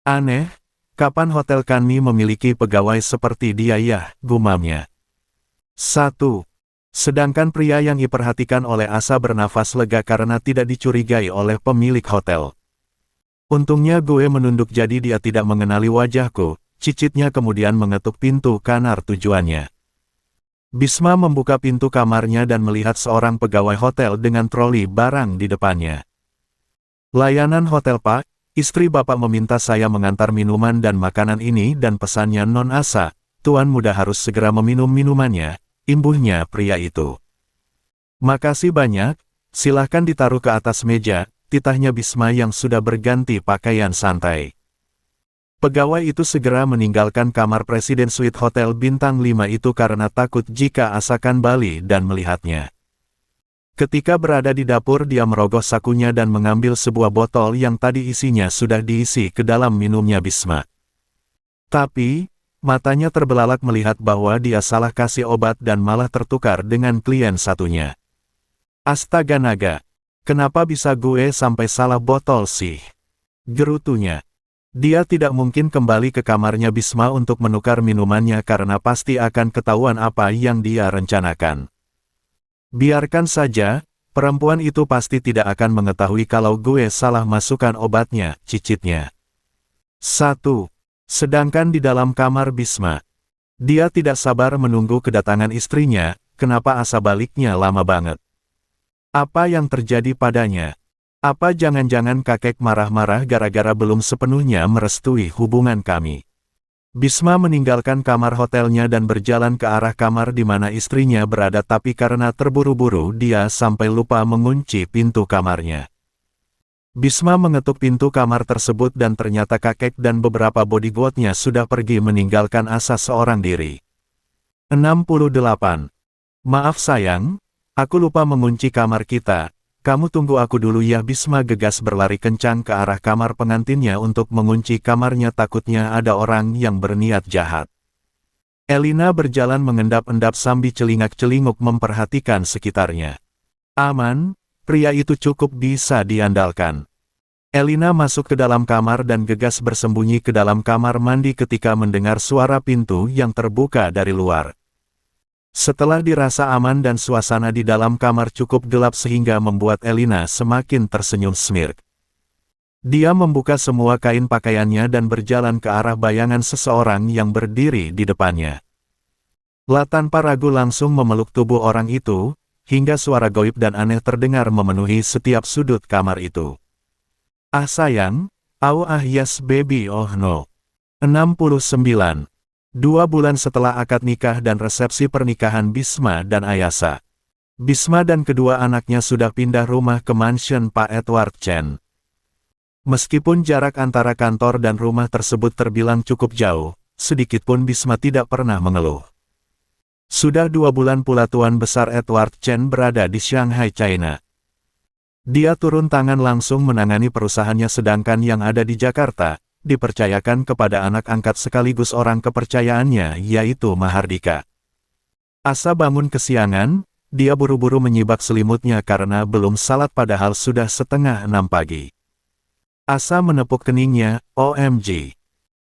S1: "Aneh, kapan hotel kami memiliki pegawai seperti dia ya?" gumamnya. Sedangkan pria yang diperhatikan oleh Asa bernafas lega karena tidak dicurigai oleh pemilik hotel. "Untungnya gue menunduk jadi dia tidak mengenali wajahku," cicitnya kemudian mengetuk pintu kamar tujuannya. Bisma membuka pintu kamarnya dan melihat seorang pegawai hotel dengan troli barang di depannya. "Layanan hotel Pak, istri Bapak meminta saya mengantar minuman dan makanan ini dan pesannya Non Asa, Tuan muda harus segera meminum minumannya," imbuhnya pria itu. "Makasih banyak, silahkan ditaruh ke atas meja," titahnya Bisma yang sudah berganti pakaian santai. Pegawai itu segera meninggalkan kamar Presiden Suite Hotel Bintang 5 itu karena takut jika Asa kembali dan melihatnya. Ketika berada di dapur dia merogoh sakunya dan mengambil sebuah botol yang tadi isinya sudah diisi ke dalam minumnya Bisma. Tapi, matanya terbelalak melihat bahwa dia salah kasih obat dan malah tertukar dengan klien satunya. "Astaga naga, kenapa bisa gue sampai salah botol sih?" gerutunya. Dia tidak mungkin kembali ke kamarnya Bisma untuk menukar minumannya karena pasti akan ketahuan apa yang dia rencanakan. "Biarkan saja, perempuan itu pasti tidak akan mengetahui kalau gue salah masukkan obatnya," cicitnya. Sedangkan di dalam kamar Bisma, dia tidak sabar menunggu kedatangan istrinya. Kenapa Asa baliknya lama banget? Apa yang terjadi padanya? Apa jangan-jangan kakek marah-marah gara-gara belum sepenuhnya merestui hubungan kami? Bisma meninggalkan kamar hotelnya dan berjalan ke arah kamar di mana istrinya berada, tapi karena terburu-buru dia sampai lupa mengunci pintu kamarnya. Bisma mengetuk pintu kamar tersebut dan ternyata kakek dan beberapa bodyguardnya sudah pergi meninggalkan Asa seorang diri. 68. "Maaf sayang, aku lupa mengunci kamar kita. Kamu tunggu aku dulu ya." Bisma gegas berlari kencang ke arah kamar pengantinnya untuk mengunci kamarnya, takutnya ada orang yang berniat jahat. Elina berjalan mengendap-endap sambil celingak-celinguk memperhatikan sekitarnya. Aman, pria itu cukup bisa diandalkan. Elina masuk ke dalam kamar dan gegas bersembunyi ke dalam kamar mandi ketika mendengar suara pintu yang terbuka dari luar. Setelah dirasa aman dan suasana di dalam kamar cukup gelap sehingga membuat Elina semakin tersenyum smirk. Dia membuka semua kain pakaiannya dan berjalan ke arah bayangan seseorang yang berdiri di depannya. Tanpa ragu langsung memeluk tubuh orang itu. hingga suara goib dan aneh terdengar memenuhi setiap sudut kamar itu. Ah sayang, yes baby oh no. 69. 2 bulan setelah akad nikah dan resepsi pernikahan Bisma dan Ayasa. Bisma dan kedua anaknya sudah pindah rumah ke mansion Pak Edward Chen. Meskipun jarak antara kantor dan rumah tersebut terbilang cukup jauh, sedikitpun Bisma tidak pernah mengeluh. Sudah 2 bulan pula Tuan Besar Edward Chen berada di Shanghai, China. Dia turun tangan langsung menangani perusahaannya sedangkan yang ada di Jakarta, dipercayakan kepada anak angkat sekaligus orang kepercayaannya yaitu Mahardika. Asa bangun kesiangan, dia buru-buru menyibak selimutnya karena belum salat padahal sudah setengah 6 pagi. Asa menepuk keningnya, OMG.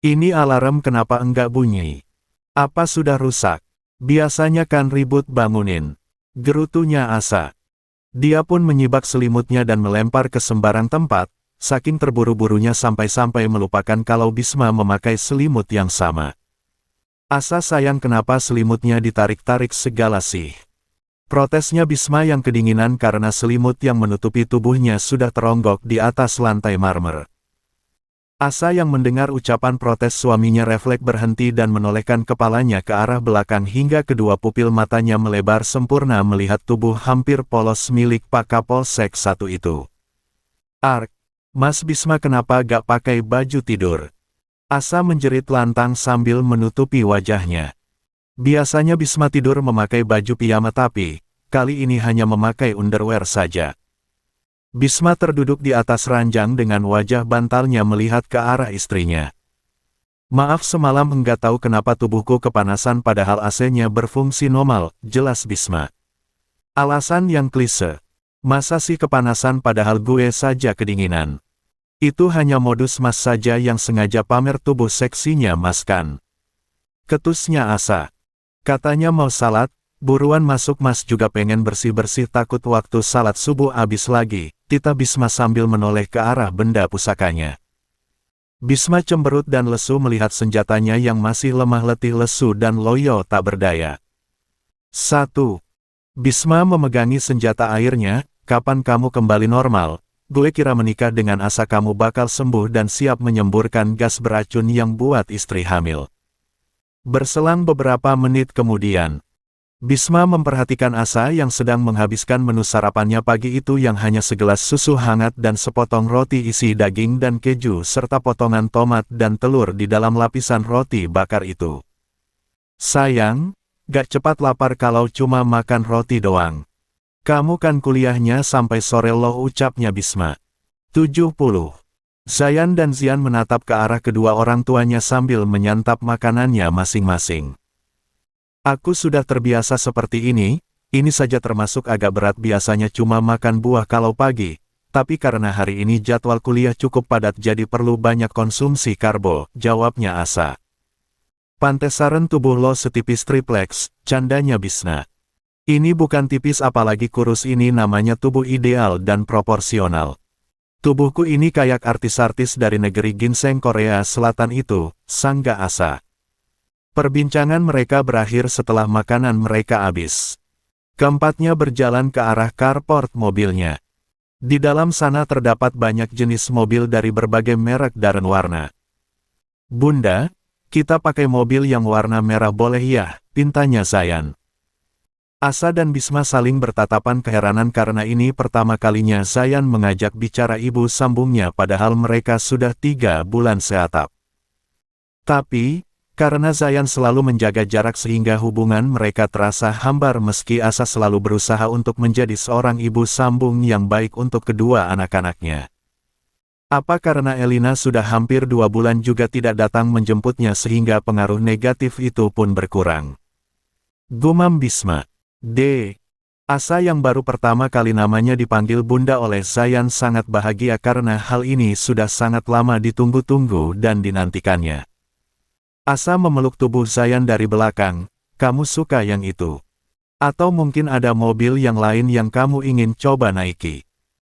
S1: Ini alarm kenapa enggak bunyi? Apa sudah rusak? Biasanya kan ribut bangunin. Gerutunya Asa. Dia pun menyibak selimutnya dan melempar ke sembarang tempat, saking terburu-burunya sampai-sampai melupakan kalau Bisma memakai selimut yang sama. Asa sayang kenapa selimutnya ditarik-tarik segala sih. Protesnya Bisma yang kedinginan karena selimut yang menutupi tubuhnya sudah teronggok di atas lantai marmer. Asa yang mendengar ucapan protes suaminya refleks berhenti dan menolehkan kepalanya ke arah belakang hingga kedua pupil matanya melebar sempurna melihat tubuh hampir polos milik Pak Kapolsek satu itu. Ark, Mas Bisma kenapa gak pakai baju tidur? Asa menjerit lantang sambil menutupi wajahnya. Biasanya Bisma tidur memakai baju piyama tapi, kali ini hanya memakai underwear saja. Bisma terduduk di atas ranjang dengan wajah bantalnya melihat ke arah istrinya. Maaf semalam enggak tahu kenapa tubuhku kepanasan padahal AC-nya berfungsi normal, jelas Bisma. Alasan yang klise. Masa sih kepanasan padahal gue saja kedinginan. Itu hanya modus Mas saja yang sengaja pamer tubuh seksinya Mas kan. Ketusnya Asa. Katanya mau salat, buruan masuk Mas juga pengen bersih-bersih takut waktu salat subuh habis lagi, tita Bisma sambil menoleh ke arah benda pusakanya. Bisma cemberut dan lesu melihat senjatanya yang masih lemah letih lesu dan loyo tak berdaya. 1. Bisma memegangi senjata airnya, kapan kamu kembali normal? Gue kira menikah dengan Asa kamu bakal sembuh dan siap menyemburkan gas beracun yang buat istri hamil. Berselang beberapa menit kemudian, Bisma memperhatikan Asa yang sedang menghabiskan menu sarapannya pagi itu yang hanya segelas susu hangat dan sepotong roti isi daging dan keju serta potongan tomat dan telur di dalam lapisan roti bakar itu. Sayang, gak cepat lapar kalau cuma makan roti doang. Kamu kan kuliahnya sampai sore loh ucapnya Bisma. 70. Zayan dan Zian menatap ke arah kedua orang tuanya sambil menyantap makanannya masing-masing. Aku sudah terbiasa seperti ini saja termasuk agak berat biasanya cuma makan buah kalau pagi, tapi karena hari ini jadwal kuliah cukup padat jadi perlu banyak konsumsi karbo, jawabnya Asa. Pantesan tubuh lo setipis tripleks, candanya Bisma. Ini bukan tipis apalagi kurus ini namanya tubuh ideal dan proporsional. Tubuhku ini kayak artis-artis dari negeri ginseng Korea Selatan itu, sangga Asa. Perbincangan mereka berakhir setelah makanan mereka habis. Keempatnya berjalan ke arah carport mobilnya. Di dalam sana terdapat banyak jenis mobil dari berbagai merek dan warna. Bunda, kita pakai mobil yang warna merah boleh ya, pintanya Zayan. Asa dan Bisma saling bertatapan keheranan karena ini pertama kalinya Zayan mengajak bicara ibu sambungnya padahal mereka sudah 3 bulan seatap. Tapi, karena Zayan selalu menjaga jarak sehingga hubungan mereka terasa hambar meski Asa selalu berusaha untuk menjadi seorang ibu sambung yang baik untuk kedua anak-anaknya. Apa karena Elina sudah hampir 2 bulan juga tidak datang menjemputnya sehingga pengaruh negatif itu pun berkurang. Gumam Bisma. Asa yang baru pertama kali namanya dipanggil Bunda oleh Zayan sangat bahagia karena hal ini sudah sangat lama ditunggu-tunggu dan dinantikannya. Asa memeluk tubuh Zayan dari belakang, kamu suka yang itu? Atau mungkin ada mobil yang lain yang kamu ingin coba naiki?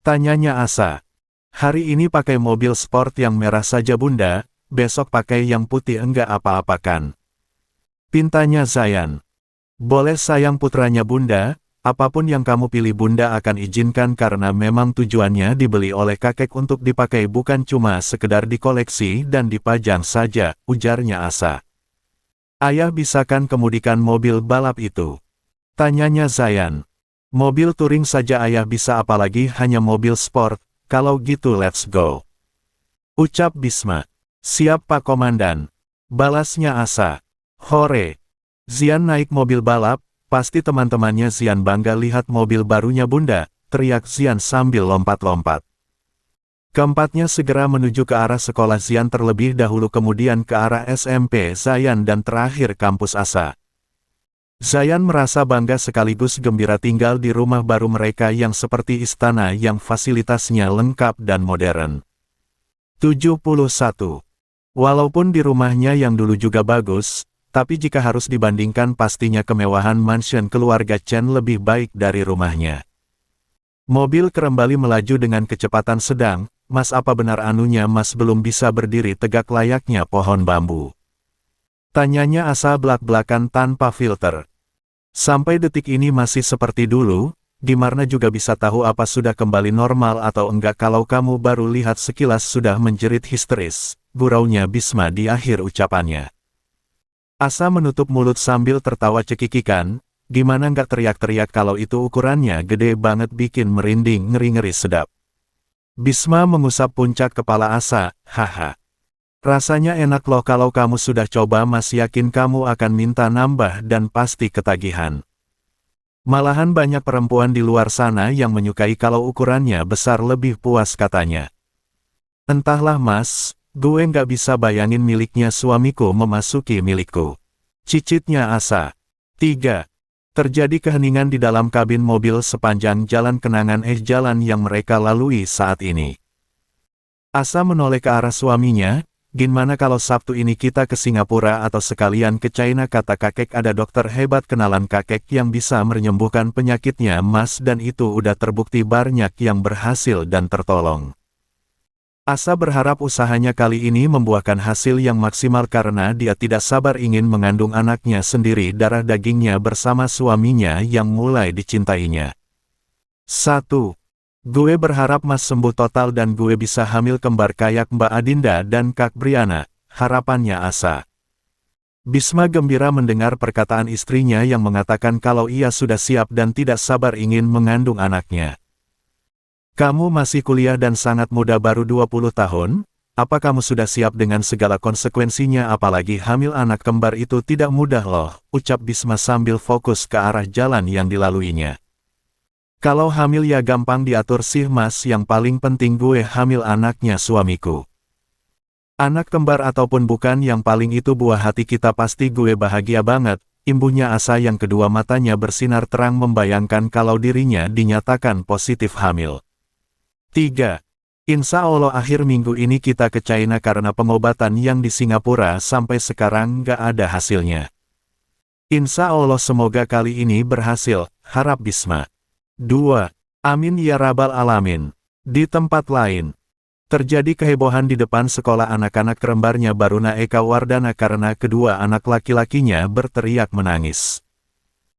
S1: Tanyanya Asa. Hari ini pakai mobil sport yang merah saja Bunda, besok pakai yang putih enggak apa-apa kan? Pintanya Zayan. Boleh sayang putranya Bunda, Apapun yang kamu pilih Bunda akan izinkan karena memang tujuannya dibeli oleh kakek untuk dipakai bukan cuma sekedar dikoleksi dan dipajang saja, ujarnya Asa. Ayah bisakah kemudikan mobil balap itu? Tanyanya Zayan. Mobil touring saja ayah bisa apalagi hanya mobil sport, kalau gitu let's go. Ucap Bisma. Siap Pak Komandan. Balasnya Asa. Hore. Zian naik mobil balap, pasti teman-temannya Zian bangga lihat mobil barunya Bunda, teriak Zian sambil lompat-lompat. Keempatnya segera menuju ke arah sekolah Zian terlebih dahulu kemudian ke arah SMP Zayan dan terakhir kampus Asa. Zayan merasa bangga sekaligus gembira tinggal di rumah baru mereka yang seperti istana yang fasilitasnya lengkap dan modern. 71. Walaupun di rumahnya yang dulu juga bagus, tapi jika harus dibandingkan pastinya kemewahan mansion keluarga Chen lebih baik dari rumahnya. Mobil kembali melaju dengan kecepatan sedang, Mas apa benar anunya Mas belum bisa berdiri tegak layaknya pohon bambu? Tanyanya Asa belak-belakan tanpa filter. Sampai detik ini masih seperti dulu, gimana juga bisa tahu apa sudah kembali normal atau enggak kalau kamu baru lihat sekilas sudah menjerit histeris, guraunya Bisma di akhir ucapannya. Asa menutup mulut sambil tertawa cekikikan, gimana nggak teriak-teriak kalau itu ukurannya gede banget bikin merinding ngeri-ngeri sedap. Bisma mengusap puncak kepala Asa, haha. Rasanya enak loh kalau kamu sudah coba Mas yakin kamu akan minta nambah dan pasti ketagihan. Malahan banyak perempuan di luar sana yang menyukai kalau ukurannya besar lebih puas katanya. Entahlah Mas. Gue nggak bisa bayangin miliknya suamiku memasuki milikku. Cicitnya Asa. 3. Terjadi keheningan di dalam kabin mobil sepanjang jalan kenangan jalan yang mereka lalui saat ini. Asa menoleh ke arah suaminya, gimana kalau Sabtu ini kita ke Singapura atau sekalian ke China kata kakek ada dokter hebat kenalan kakek yang bisa menyembuhkan penyakitnya Mas dan itu udah terbukti banyak yang berhasil dan tertolong. Asa berharap usahanya kali ini membuahkan hasil yang maksimal karena dia tidak sabar ingin mengandung anaknya sendiri darah dagingnya bersama suaminya yang mulai dicintainya. 1. Gue berharap Mas sembuh total dan gue bisa hamil kembar kayak Mbak Adinda dan Kak Briana, harapannya Asa. Bisma gembira mendengar perkataan istrinya yang mengatakan kalau ia sudah siap dan tidak sabar ingin mengandung anaknya. Kamu masih kuliah dan sangat muda baru 20 tahun, apa kamu sudah siap dengan segala konsekuensinya apalagi hamil anak kembar itu tidak mudah loh, ucap Bisma sambil fokus ke arah jalan yang dilaluinya. Kalau hamil ya gampang diatur sih Mas yang paling penting gue hamil anaknya suamiku. Anak kembar ataupun bukan yang paling itu buah hati kita pasti gue bahagia banget, imbuhnya Asa yang kedua matanya bersinar terang membayangkan kalau dirinya dinyatakan positif hamil. 3. Insya Allah akhir minggu ini kita ke China karena pengobatan yang di Singapura sampai sekarang nggak ada hasilnya. Insya Allah semoga kali ini berhasil, harap Bisma. 2. Amin ya Rabbal Alamin. Di tempat lain, terjadi kehebohan di depan sekolah anak-anak kembarnya Baruna Eka Wardana karena kedua anak laki-lakinya berteriak menangis.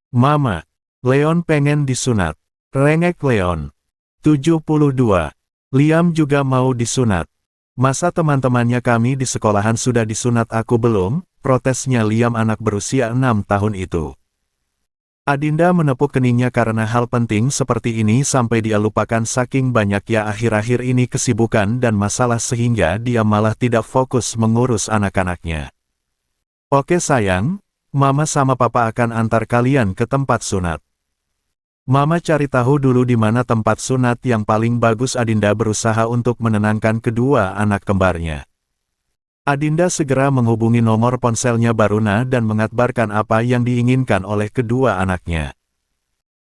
S1: Mama, Leon pengen disunat. Rengek Leon. 72. Liam juga mau disunat. Masa teman-temannya kami di sekolahan sudah disunat aku belum? Protesnya Liam anak berusia 6 tahun itu. Adinda menepuk keningnya karena hal penting seperti ini sampai dia lupakan saking banyaknya akhir-akhir ini kesibukan dan masalah sehingga dia malah tidak fokus mengurus anak-anaknya. Oke sayang, Mama sama Papa akan antar kalian ke tempat sunat. Mama cari tahu dulu di mana tempat sunat yang paling bagus. Adinda berusaha untuk menenangkan kedua anak kembarnya. Adinda segera menghubungi nomor ponselnya Baruna dan mengabarkan apa yang diinginkan oleh kedua anaknya.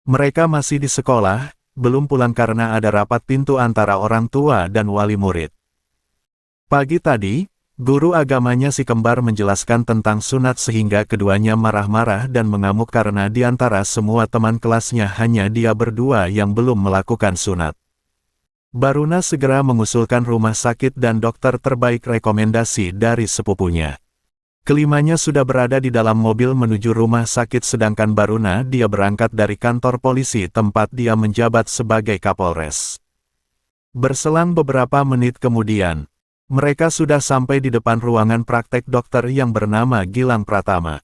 S1: Mereka masih di sekolah, belum pulang karena ada rapat pintu antara orang tua dan wali murid. Pagi tadi, guru agamanya si kembar menjelaskan tentang sunat sehingga keduanya marah-marah dan mengamuk karena di antara semua teman kelasnya hanya dia berdua yang belum melakukan sunat. Baruna segera mengusulkan rumah sakit dan dokter terbaik rekomendasi dari sepupunya. Kelimanya sudah berada di dalam mobil menuju rumah sakit sedangkan Baruna dia berangkat dari kantor polisi tempat dia menjabat sebagai Kapolres. Berselang beberapa menit kemudian, mereka sudah sampai di depan ruangan praktek dokter yang bernama Gilang Pratama.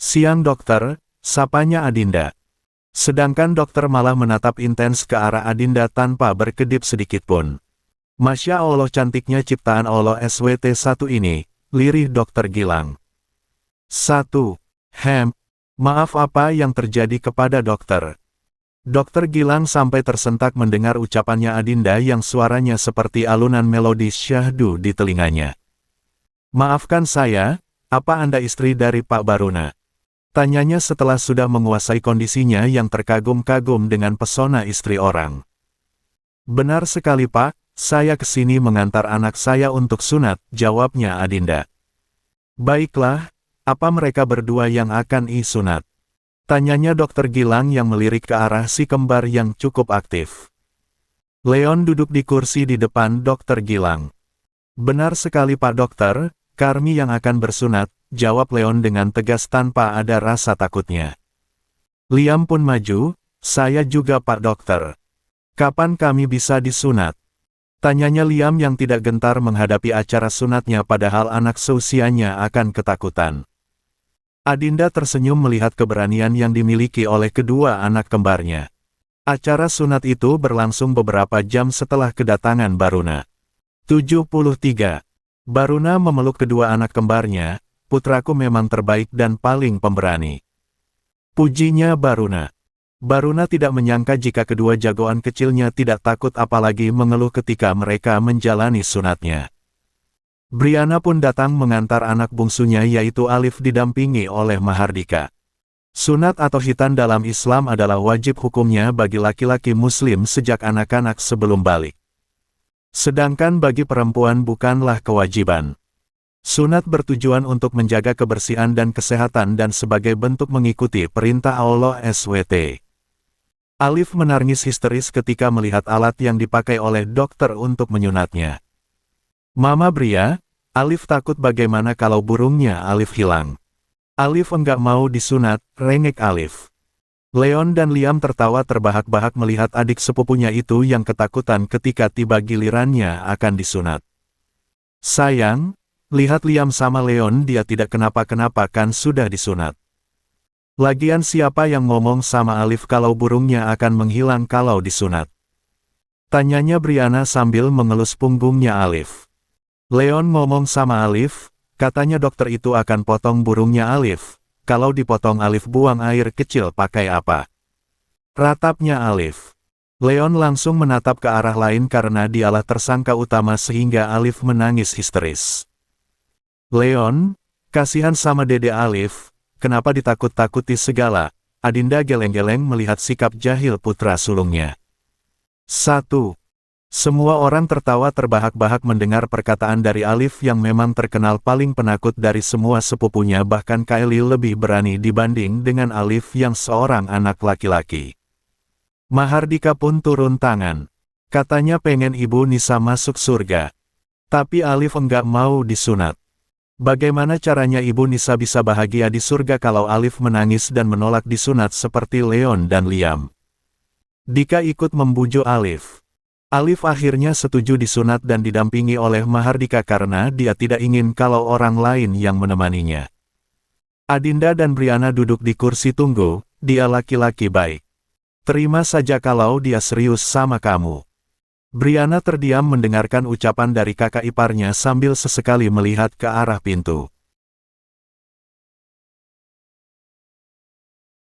S1: "Siang dokter," sapanya Adinda. Sedangkan dokter malah menatap intens ke arah Adinda tanpa berkedip sedikitpun. "Masya Allah, cantiknya ciptaan Allah SWT1 ini," lirih dokter Gilang. Maaf, apa yang terjadi kepada dokter?" Dokter Gilang sampai tersentak mendengar ucapannya Adinda yang suaranya seperti alunan melodi syahdu di telinganya. "Maafkan saya, apa Anda istri dari Pak Baruna?" tanyanya setelah sudah menguasai kondisinya yang terkagum-kagum dengan pesona istri orang. "Benar sekali Pak, saya kesini mengantar anak saya untuk sunat," jawabnya Adinda. "Baiklah, apa mereka berdua yang akan sunat?" tanyanya dokter Gilang yang melirik ke arah si kembar yang cukup aktif. Leon duduk di kursi di depan dokter Gilang. "Benar sekali Pak Dokter, kami yang akan bersunat," jawab Leon dengan tegas tanpa ada rasa takutnya. Liam pun maju, "Saya juga Pak Dokter. Kapan kami bisa disunat?" tanyanya Liam yang tidak gentar menghadapi acara sunatnya padahal anak seusianya akan ketakutan. Adinda tersenyum melihat keberanian yang dimiliki oleh kedua anak kembarnya. Acara sunat itu berlangsung beberapa jam setelah kedatangan Baruna. 73. Baruna memeluk kedua anak kembarnya, "Putraku memang terbaik dan paling pemberani," pujinya Baruna. Baruna tidak menyangka jika kedua jagoan kecilnya tidak takut apalagi mengeluh ketika mereka menjalani sunatnya. Briana pun datang mengantar anak bungsunya yaitu Alif didampingi oleh Mahardika. Sunat atau khitan dalam Islam adalah wajib hukumnya bagi laki-laki muslim sejak anak-anak sebelum balik. Sedangkan bagi perempuan bukanlah kewajiban. Sunat bertujuan untuk menjaga kebersihan dan kesehatan dan sebagai bentuk mengikuti perintah Allah SWT. Alif menangis histeris ketika melihat alat yang dipakai oleh dokter untuk menyunatnya. "Mama Bria," Alif takut bagaimana kalau burungnya Alif hilang. "Alif enggak mau disunat," rengek Alif. Leon dan Liam tertawa terbahak-bahak melihat adik sepupunya itu yang ketakutan ketika tiba gilirannya akan disunat. "Sayang, lihat Liam sama Leon, dia tidak kenapa-kenapa kan sudah disunat. Lagian siapa yang ngomong sama Alif kalau burungnya akan menghilang kalau disunat?" tanyanya Briana sambil mengelus punggungnya Alif. "Leon ngomong sama Alif, katanya dokter itu akan potong burungnya Alif. Kalau dipotong Alif buang air kecil pakai apa?" ratapnya Alif. Leon langsung menatap ke arah lain karena dialah tersangka utama sehingga Alif menangis histeris. "Leon, kasihan sama Dede Alif, kenapa ditakut-takuti segala?" Adinda geleng-geleng melihat sikap jahil putra sulungnya. Semua orang tertawa terbahak-bahak mendengar perkataan dari Alif yang memang terkenal paling penakut dari semua sepupunya, bahkan Kylie lebih berani dibanding dengan Alif yang seorang anak laki-laki. Mahardika pun turun tangan. Katanya pengen Ibu Nisa masuk surga. Tapi Alif enggak mau disunat. Bagaimana caranya Ibu Nisa bisa bahagia di surga kalau Alif menangis dan menolak disunat seperti Leon dan Liam? Dika ikut membujuk Alif. Alif akhirnya setuju disunat dan didampingi oleh Mahardika karena dia tidak ingin kalau orang lain yang menemaninya. Adinda dan Briana duduk di kursi tunggu, "Dia laki-laki baik. Terima saja kalau dia serius sama kamu." Briana terdiam mendengarkan ucapan dari kakak iparnya sambil sesekali melihat ke arah pintu.